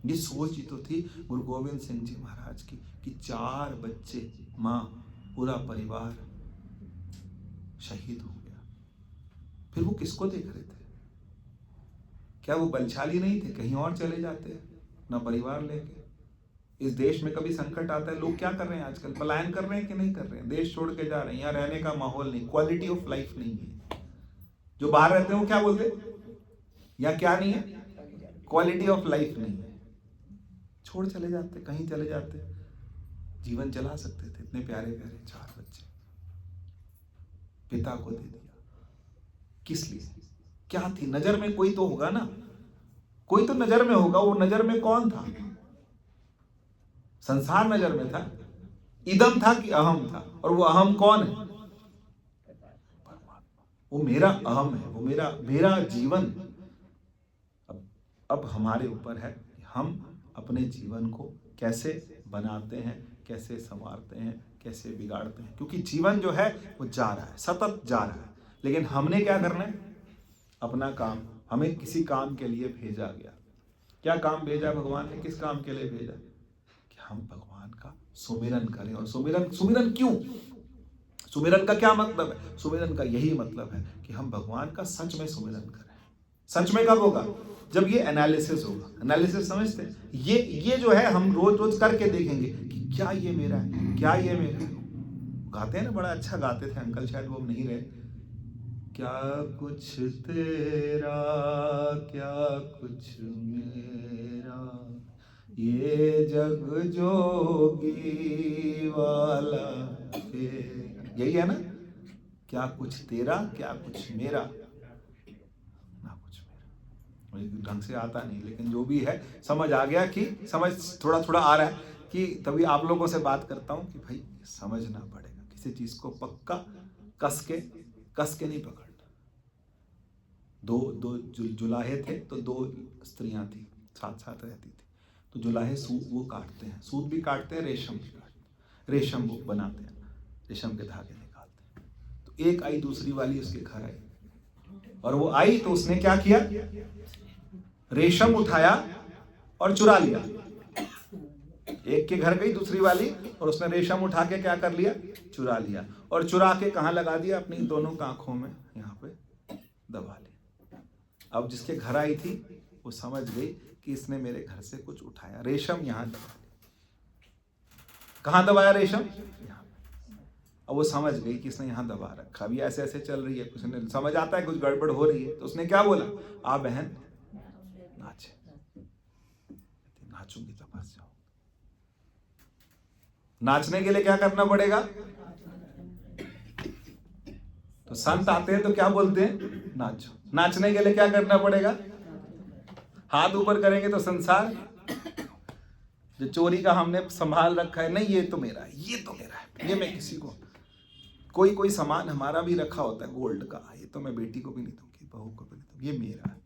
ये सोच ही तो थी गुरु गोविंद सिंह जी महाराज की कि 4 बच्चे, माँ, पूरा परिवार शहीद हो गया। फिर वो किसको देख रहे थे? क्या वो बलशाली नहीं थे? कहीं और चले जाते अपना परिवार लेके। इस देश में कभी संकट आता है, लोग क्या कर रहे हैं आजकल? पलायन कर रहे हैं कि नहीं कर रहे हैं? देश छोड़ के जा रहे हैं। यहाँ रहने का माहौल नहीं, क्वालिटी ऑफ लाइफ नहीं है। जो बाहर रहते हैं वो क्या बोलते? या क्या नहीं है? क्वालिटी ऑफ लाइफ नहीं है। छोड़ चले जाते, कहीं चले जाते, जीवन चला सकते थे। इतने प्यारे प्यारे 4 बच्चे पिता को दे दिया। किस लिए? क्या थी नजर में? कोई तो होगा ना, कोई तो नजर में होगा। वो नजर में कौन था? संसार नजर में था, इदम था कि अहम था? और वो अहम कौन है? परमात्मा। वो मेरा अहम है, वो मेरा जीवन। अब हमारे ऊपर है कि हम अपने जीवन को कैसे बनाते हैं, कैसे संवारते हैं, कैसे बिगाड़ते हैं। क्योंकि जीवन जो है वो जा रहा है, सतत जा रहा है। लेकिन हमने क्या करना है? अपना काम। हमें किसी काम के लिए भेजा गया। क्या काम भेजा भगवान ने? किस काम के लिए भेजा? कि हम भगवान का सुमिरन करें। और सुमिरन क्यों? सुमिरन का क्या मतलब है? सुमिरन का यही मतलब है कि हम भगवान का सच में सुमिरन करें। सच में कब होगा? जब ये एनालिसिस होगा। एनालिसिस समझते हैं? ये जो है हम रोज रोज करके देखेंगे कि क्या ये मेरा है, क्या ये मेरा है। गाते हैं ना, बड़ा अच्छा गाते थे अंकल, शायद वो नहीं रहे। क्या कुछ तेरा, क्या कुछ मेरा, ये जग जोगी वाला फेर। यही है ना? क्या कुछ तेरा, क्या कुछ मेरा, ढंग से आता नहीं, लेकिन जो भी है समझ आ गया। कि समझ थोड़ा थोड़ा आ रहा है कि तभी आप लोगों से बात करता हूं कि भाई समझना पड़ेगा। किसी चीज को पक्का कस के नहीं पकड़ना। दो जुलाहे थे, तो 2 स्त्रियां थी, साथ साथ रहती थी। तो जुलाहे सूत वो काटते हैं, सूत भी काटते हैं, रेशम भी काटते हैं, रेशम वो बनाते हैं, रेशम के धागे निकालते हैं। तो एक आई, दूसरी वाली उसके घर आई, और वो आई तो उसने क्या किया? रेशम उठाया और चुरा लिया। एक के घर गई दूसरी वाली, और उसने रेशम उठा के क्या कर लिया? चुरा लिया। और चुरा के कहाँ लगा दिया? अपनी दोनों आंखों में, यहाँ पे दबा लिया। अब जिसके घर आई थी वो समझ गई कि इसने मेरे घर से कुछ उठाया। रेशम यहाँ दबा लिया। कहाँ दबाया रेशम? यहाँ। अब वो समझ गई कि इसने यहाँ दबा रखा, अभी ऐसे ऐसे चल रही है, कुछ ने समझ आता है कुछ गड़बड़ हो रही है, तो उसने क्या बोला, आ बहन नाचे, नाचूंगी तो फंस जाओ। नाचने के लिए क्या करना पड़ेगा, तो संत आते हैं तो क्या बोलते हैं, नाचो। नाचने के लिए क्या करना पड़ेगा, हाथ ऊपर करेंगे तो संसार, जो चोरी का हमने संभाल रखा है, नहीं ये तो मेरा है, ये तो मेरा है, ये मैं किसी को, कोई सामान हमारा भी रखा होता है गोल्ड का, ये तो मैं बेटी को भी नहीं दूंगी, बहू को भी नहीं दूंगी, ये मेरा है।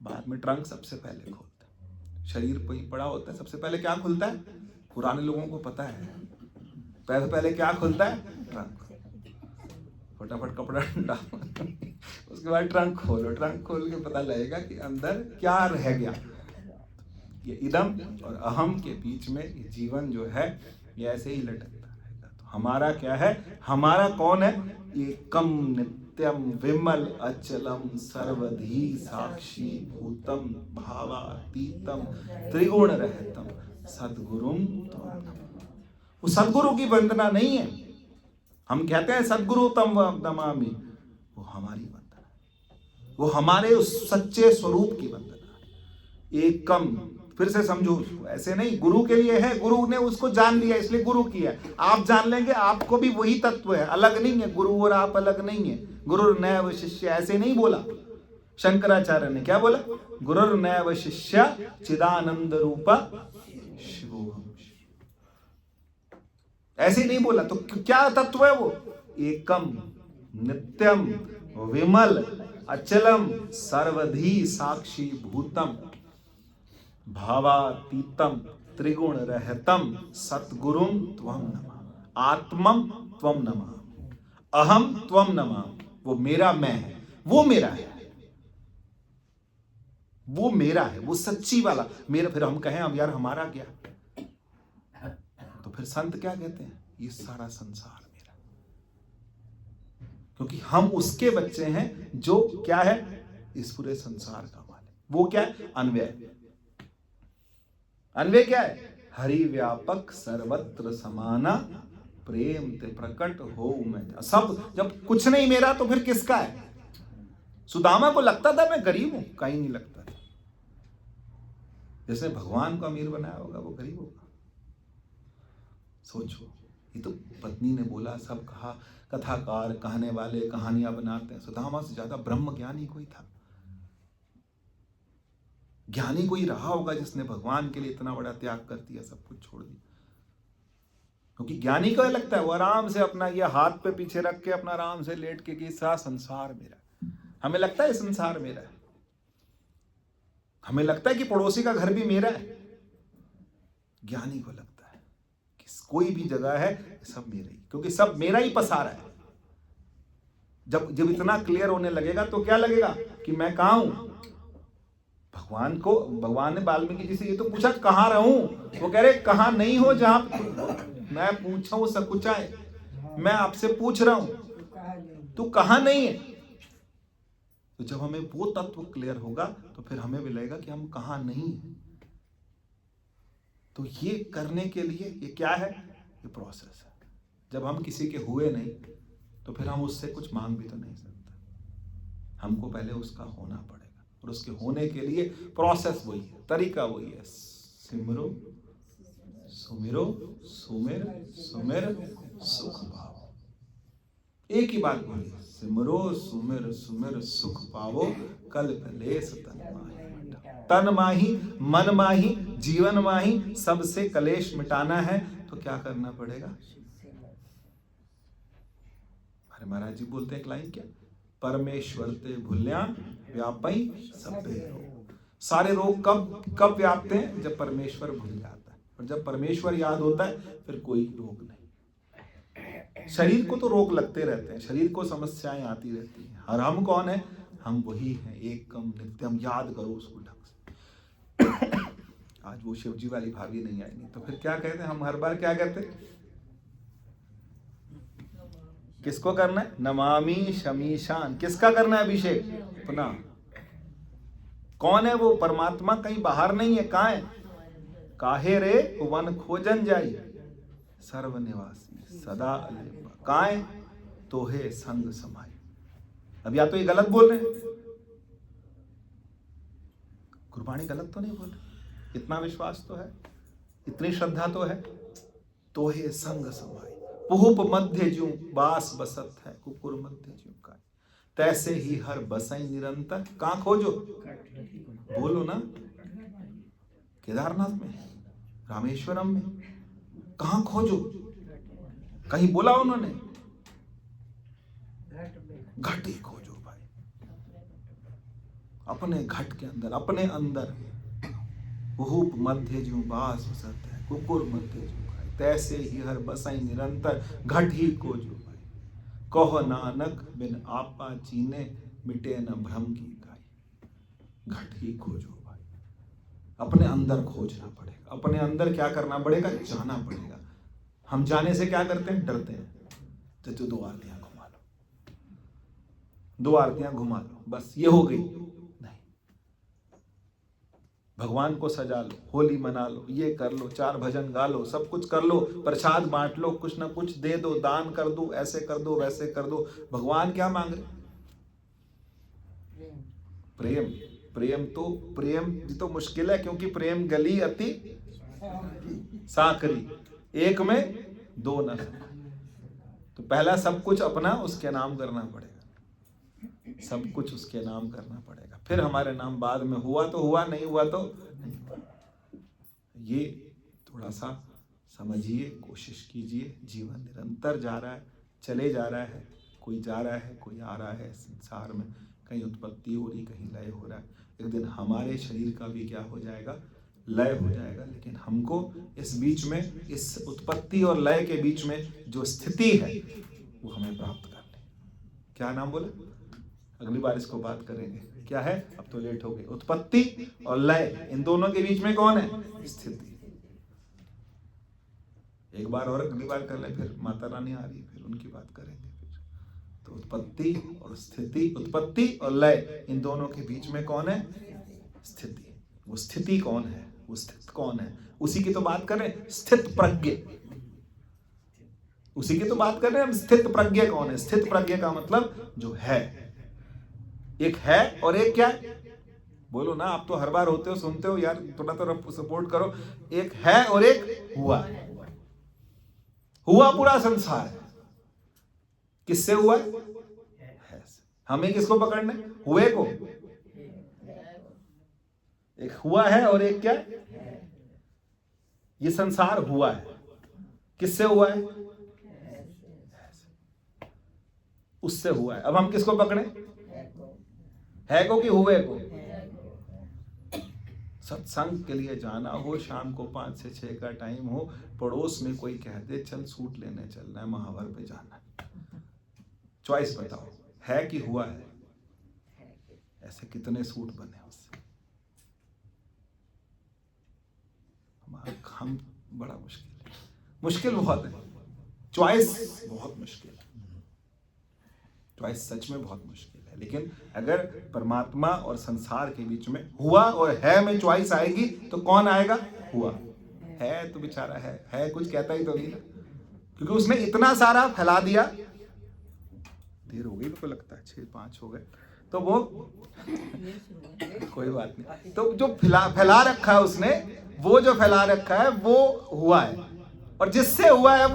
बाद में ट्रंक सबसे पहले खोलता है, शरीर पड़ा होता है, सबसे पहले क्या खुलता है, पुराने लोगों को पता है, पहले क्या खुलता है, ट्रंक। फटाफट कपड़ा डालो, उसके बाद ट्रंक खोलो, ट्रंक खोल के पता लगेगा कि अंदर क्या रह गया। ये इदम और अहम के बीच में ये जीवन जो है ये ऐसे ही लटकता रहेगा। तो हमारा क्या है, हमारा कौन है, एकम नित्यम विमल अचलम सर्वधी साक्षी भूतम भावातीतम त्रिगुण रहतम सद्गुरुम त्वं नमामि। वो सद्गुरु की वंदना नहीं है, हम कहते हैं सद्गुरु तम नमामि, वो हमारी वंदना है, वो हमारे उस सच्चे स्वरूप की वंदना है। एकम, फिर से समझो, ऐसे नहीं, गुरु के लिए है, गुरु ने उसको जान लिया इसलिए गुरु किया। आप जान लेंगे आपको भी वही तत्व है, अलग नहीं है, गुरु और आप अलग नहीं है। गुरु नैव शिष्य, ऐसे नहीं बोला शंकराचार्य ने, क्या बोला, गुरु नैव शिष्य चिदानंद रूपा शिवोहम, ऐसे नहीं बोला। तो क्या तत्व है वो, एकम नित्यम विमल अचलम सर्वधी साक्षी भूतम भावातीतम त्रिगुण रहतम सद्गुरुम त्वं नमामि, आत्मम त्वं नमामि, अहम त्वं नमामि। वो मेरा मैं है, वो मेरा है, वो मेरा है, वो सच्ची वाला मेरा। फिर हम कहें अब यार हमारा क्या, तो फिर संत क्या कहते हैं, ये सारा संसार मेरा, क्योंकि हम उसके बच्चे हैं जो क्या है, इस पूरे संसार का मालिक। वो क्या है, अन्वय। अन्वय क्या है, हरि व्यापक सर्वत्र समाना प्रेम ते प्रकट हो मैं। सब जब कुछ नहीं मेरा तो फिर किसका है। सुदामा को लगता था मैं गरीब हूं, कहीं नहीं लगता था। जिसने भगवान को अमीर बनाया होगा वो गरीब होगा। सोचो, ये तो पत्नी ने बोला, सब कहा, कथाकार कहने वाले कहानियां बनाते हैं। सुदामा से ज्यादा ब्रह्म ज्ञानी कोई था, ज्ञानी कोई रहा होगा जिसने भगवान के लिए इतना बड़ा त्याग कर दिया, सब कुछ छोड़ दिया। क्योंकि ज्ञानी को लगता है वो आराम से अपना ये हाथ पे पीछे रख के अपना आराम से लेट के कि सारा संसार मेरा। हमें लगता है संसार मेरा है, हमें लगता है कि पड़ोसी का घर भी मेरा है। ज्ञानी को लगता है कि कोई भी जगह है सब मेरा ही, क्योंकि सब मेरा ही पसारा है। जब इतना क्लियर होने लगेगा तो क्या लगेगा कि मैं कहां हूं। भगवान ने वाल्मीकि जी से ये तो पूछा कहां रहूं, वो कह रहे कहां नहीं हो, जहां मैं पूछा हूं सकुचाए, मैं आपसे पूछ रहा हूं तू कहां नहीं है। तो जब हमें वो तत्व क्लियर होगा तो फिर हमें भी लगेगा कि हम कहां नहीं है। तो ये करने के लिए ये क्या है, ये प्रोसेस है। जब हम किसी के हुए नहीं तो फिर हम उससे कुछ मांग भी तो नहीं सकते, हमको पहले उसका होना पड़ेगा। और उसके होने के लिए प्रोसेस वही है, तरीका वही है, सिमरो सुमिरो सुमिर सुमिर सुख पाओ। एक ही बात बोलिए, सिमरो सुमिर सुमिर सुख पावो, कल्प लेस तन माही मन माही जीवन माही, सबसे कलेश मिटाना है तो क्या करना पड़ेगा। हमारे महाराज जी बोलते हैं एक लाइन, क्या, परमेश्वर ते भूल्या व्यापई सबे रोग। सारे रोग कब व्यापते हैं, जब परमेश्वर भूल जाता है। और जब परमेश्वर याद होता है फिर कोई रोग नहीं। शरीर को तो रोग लगते रहते हैं, शरीर को समस्याएं आती रहती हैं, और हम कौन है, हम वही हैं, एकम नित्यम। याद करो उसको ढंग से। आज वो शिवजी वाली भाभी नहीं आई, नहीं तो फिर क्या कहते हैं हम हर बार, क्या कहते हैं, किसको करना है, नमामि शमीशान। किसका करना है अभिषेक, अपना। कौन है वो, परमात्मा कहीं बाहर नहीं है, कहां है, काहे रे वन खोजन जाई। सर्वनिवासी सदा अलेपा काय तोहे संग समाई। अब या तो ये गलत बोल रहे हैं, गुरबाणी गलत तो नहीं बोल रहे, इतना विश्वास तो है, इतनी श्रद्धा तो है। तोहे संग समाई पुहुप मध्य ज्यों बास बसत है, कुकुर मध्य ज्यों काय तैसे ही हर बसई निरंतर। कहां खोजो, बोलो ना, केदारनाथ में, रामेश्वरम में, कहां खोजो, कहीं बोला उन्होंने, घट ही खोजो भाई, अपने घट के अंदर, अपने अंदर। हुप मध्य ज्यों बास बसत है, कुकुर मध्य ज्यों खाए तैसे ही हर बसई निरंतर, घट ही खोजो भाई। कहो नानक बिन आपा चीने, मिटे न भ्रम की काई। घट ही खोजो भाई, अपने अंदर खोजना पड़ेगा, अपने अंदर क्या करना पड़ेगा, जाना पड़ेगा। हम जाने से क्या करते हैं, डरते हैं। तो 2 आरतियां घुमा लो, 2 आरतियां घुमा लो, बस ये हो गई। नहीं, भगवान को सजा लो, होली मना लो, ये कर लो, 4 भजन गा लो, सब कुछ कर लो, प्रसाद बांट लो, कुछ ना कुछ दे दो, दान कर दो, ऐसे कर दो, वैसे कर दो। भगवान क्या मांग रहे, प्रेम। प्रेम तो मुश्किल है, क्योंकि प्रेम गली अति साकरी, एक में 2 न। तो पहला सब कुछ अपना उसके नाम करना पड़ेगा, सब कुछ उसके नाम करना पड़ेगा, फिर हमारे नाम बाद में। हुआ तो हुआ, नहीं हुआ तो नहीं। ये थोड़ा सा समझिए, कोशिश कीजिए। जीवन निरंतर जा रहा है, चले जा रहा है, कोई जा रहा है, कोई आ रहा है। संसार में कहीं उत्पत्ति हो रही, कहीं लय हो रहा है। एक दिन हमारे शरीर का भी क्या हो जाएगा, लय हो जाएगा। लेकिन हमको इस बीच में, इस उत्पत्ति और लय के बीच में जो स्थिति है, वो हमें प्राप्त करनी। क्या नाम बोले, अगली बार इसको बात करेंगे। क्या है, अब तो लेट हो गई। उत्पत्ति और लय, इन दोनों के बीच में कौन है, स्थिति। एक बार और अगली बार कर ले, फिर माता रानी आ रही, फिर उनकी बात करेंगे। फिर तो उत्पत्ति और स्थिति, उत्पत्ति और लय, इन दोनों के बीच में कौन है, स्थिति। वो स्थिति कौन है, वो स्थित कौन है, उसी की तो बात कर रहे हैं। स्थित प्रज्ञ, उसी की तो बात कर रहे हैं हम। स्थित प्रज्ञ कौन है, स्थित प्रज्ञ का मतलब जो है, एक है और एक क्या, बोलो ना। आप तो हर बार होते हो, सुनते हो यार, थोड़ा तो सपोर्ट करो। एक है और एक हुआ। हुआ पूरा संसार है, किससे हुआ है, हमें किसको पकड़ना है, हुए को। एक हुआ है और एक क्या, ये संसार हुआ है, किससे हुआ है, उससे हुआ है। अब हम किसको पकड़े, है को कि हुए को। सत्संग के लिए जाना हो, शाम को 5 से 6 का टाइम हो, पड़ोस में कोई कह दे चल सूट लेने चलना है, महावर पे जाना है, चॉइस बताओ, है कि हुआ है। ऐसे कितने सूट बने उससे। हमारा काम बड़ा मुश्किल है, मुश्किल बहुत है, चॉइस बहुत मुश्किल है, चॉइस सच में बहुत मुश्किल है। लेकिन अगर परमात्मा और संसार के बीच में, हुआ और है में चॉइस आएगी, तो कौन आएगा, हुआ। है तो बेचारा है कुछ कहता ही तो नहीं ना, क्योंकि उसने इतना सारा फैला दिया। देर हो गई मेरे को लगता है, 6-5 हो गए, तो वो कोई बात नहीं। तो जो फैला रखा है उसने, वो जो फैला रखा है वो हुआ है, और जिससे हुआ है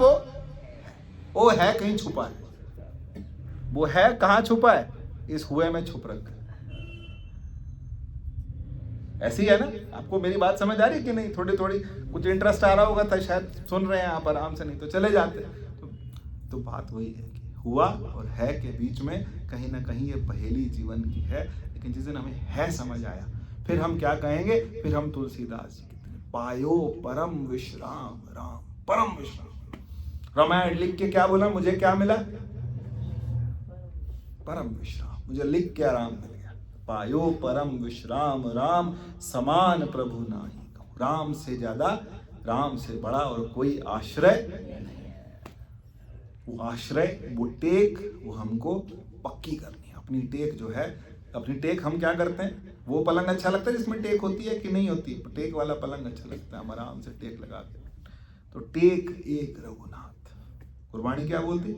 वो है कहीं छुपा है। वो है कहाँ छुपा है, इस हुए में छुप रखा है। ऐसी है ना, आपको मेरी बात समझ आ रही है कि नहीं। थोड़ी थोड़ी कुछ इंटरेस्ट आ रहा होगा तो शायद सुन रहे हैं आप आराम से, नहीं तो चले जाते। तो बात वही है कि हुआ और है के बीच में कहीं ना कहीं ये पहेली जीवन की है। लेकिन जिस दिन हमें है समझ आया, फिर हम क्या कहेंगे, फिर हम तुलसीदास जी की पायो परम विश्राम राम, परम विश्राम। रामायण लिख के क्या बोला, मुझे क्या मिला, परम विश्राम, मुझे लिख के आराम मिल गया। पायो परम विश्राम राम, समान प्रभु नाही कहूं। राम से ज्यादा, राम से बड़ा और कोई आश्रय नहीं है। वो आश्रय, वो टेक, वो हमको पक्की करनी है। अपनी टेक जो है, अपनी टेक हम क्या करते हैं, वो पलंग अच्छा लगता है जिसमें टेक होती है कि नहीं होती, टेक वाला पलंग अच्छा लगता है, हम आराम से टेक लगा के। तो टेक एक रघुनाथ, गुरबाणी क्या बोलती?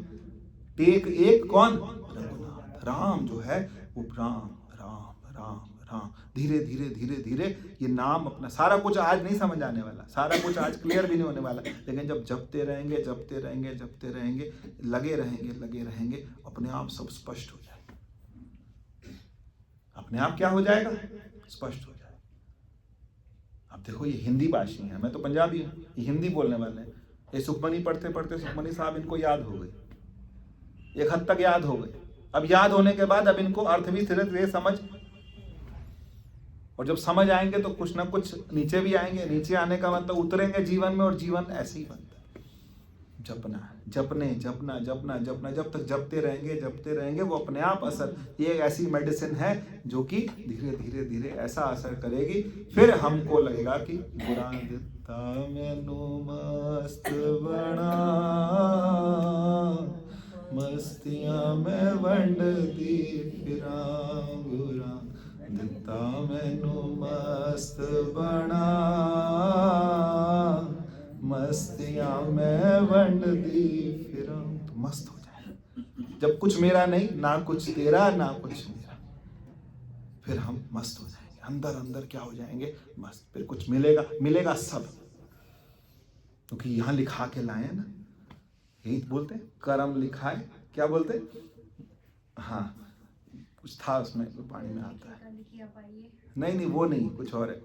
टेक एक कौन? रघुनाथ। राम जो है वो राम राम राम राम, धीरे धीरे धीरे धीरे ये नाम अपना, सारा कुछ आज नहीं समझ आने वाला, सारा कुछ आज क्लियर भी नहीं होने वाला, लेकिन जब जपते रहेंगे जपते रहेंगे जपते रहेंगे, लगे रहेंगे, अपने आप सब स्पष्ट हो जाएगा। अपने आप क्या हो जाएगा? स्पष्ट हो जाएगा। अब देखो ये हिंदी भाषी है, मैं तो पंजाबी हूँ, ये हिंदी बोलने वाले हैं। ये सुखमनी पढ़ते पढ़ते सुखमनी साहब इनको याद हो गई, एक हद तक याद हो गई। अब याद होने के बाद अब इनको अर्थ भी धीरे धीरे समझ, और जब समझ आएंगे तो कुछ ना कुछ नीचे भी आएंगे। नीचे आने का मतलब उतरेंगे जीवन में, और जीवन ऐसे ही बनता है। जपना, जपने जपना जपना जपना, जब तक जपते रहेंगे वो अपने आप असर, ये एक ऐसी मेडिसिन है जो कि धीरे धीरे धीरे ऐसा असर करेगी, फिर हमको लगेगा कि बुरा दिता मैनू मस्त बना, मस्तियां में वंड दी फिरा, बुरा दिता मैनू मस्त बना, मस्तियां में वंड दी फिरा। तो मस्त हो जाए, जब कुछ मेरा नहीं, ना कुछ तेरा ना कुछ मेरा, फिर हम मस्त हो जाएंगे, अंदर अंदर क्या हो जाएंगे? मस्त। फिर कुछ मिलेगा सब, क्योंकि यहाँ लिखा के लाए ना, यही बोलते हैं करम लिखाए, क्या बोलते? हाँ कुछ था उसमें, पानी में आता है, नहीं वो नहीं, कुछ और है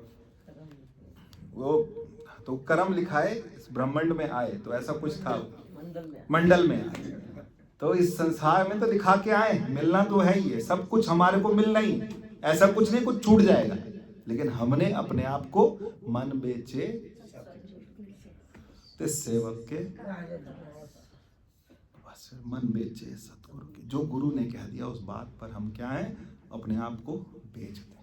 वो। तो कर्म लिखाए इस ब्रह्मांड में आए, तो ऐसा कुछ था, मंडल में आए। तो इस संसार में तो लिखा के आए, मिलना तो है ही है, सब कुछ हमारे को मिलना ही, ऐसा कुछ नहीं कुछ छूट जाएगा, लेकिन हमने अपने आप को मन बेचे ते सेवक के, बस मन बेचे सतगुरु के। जो गुरु ने कह दिया उस बात पर हम क्या है? अपने आप को बेच दें।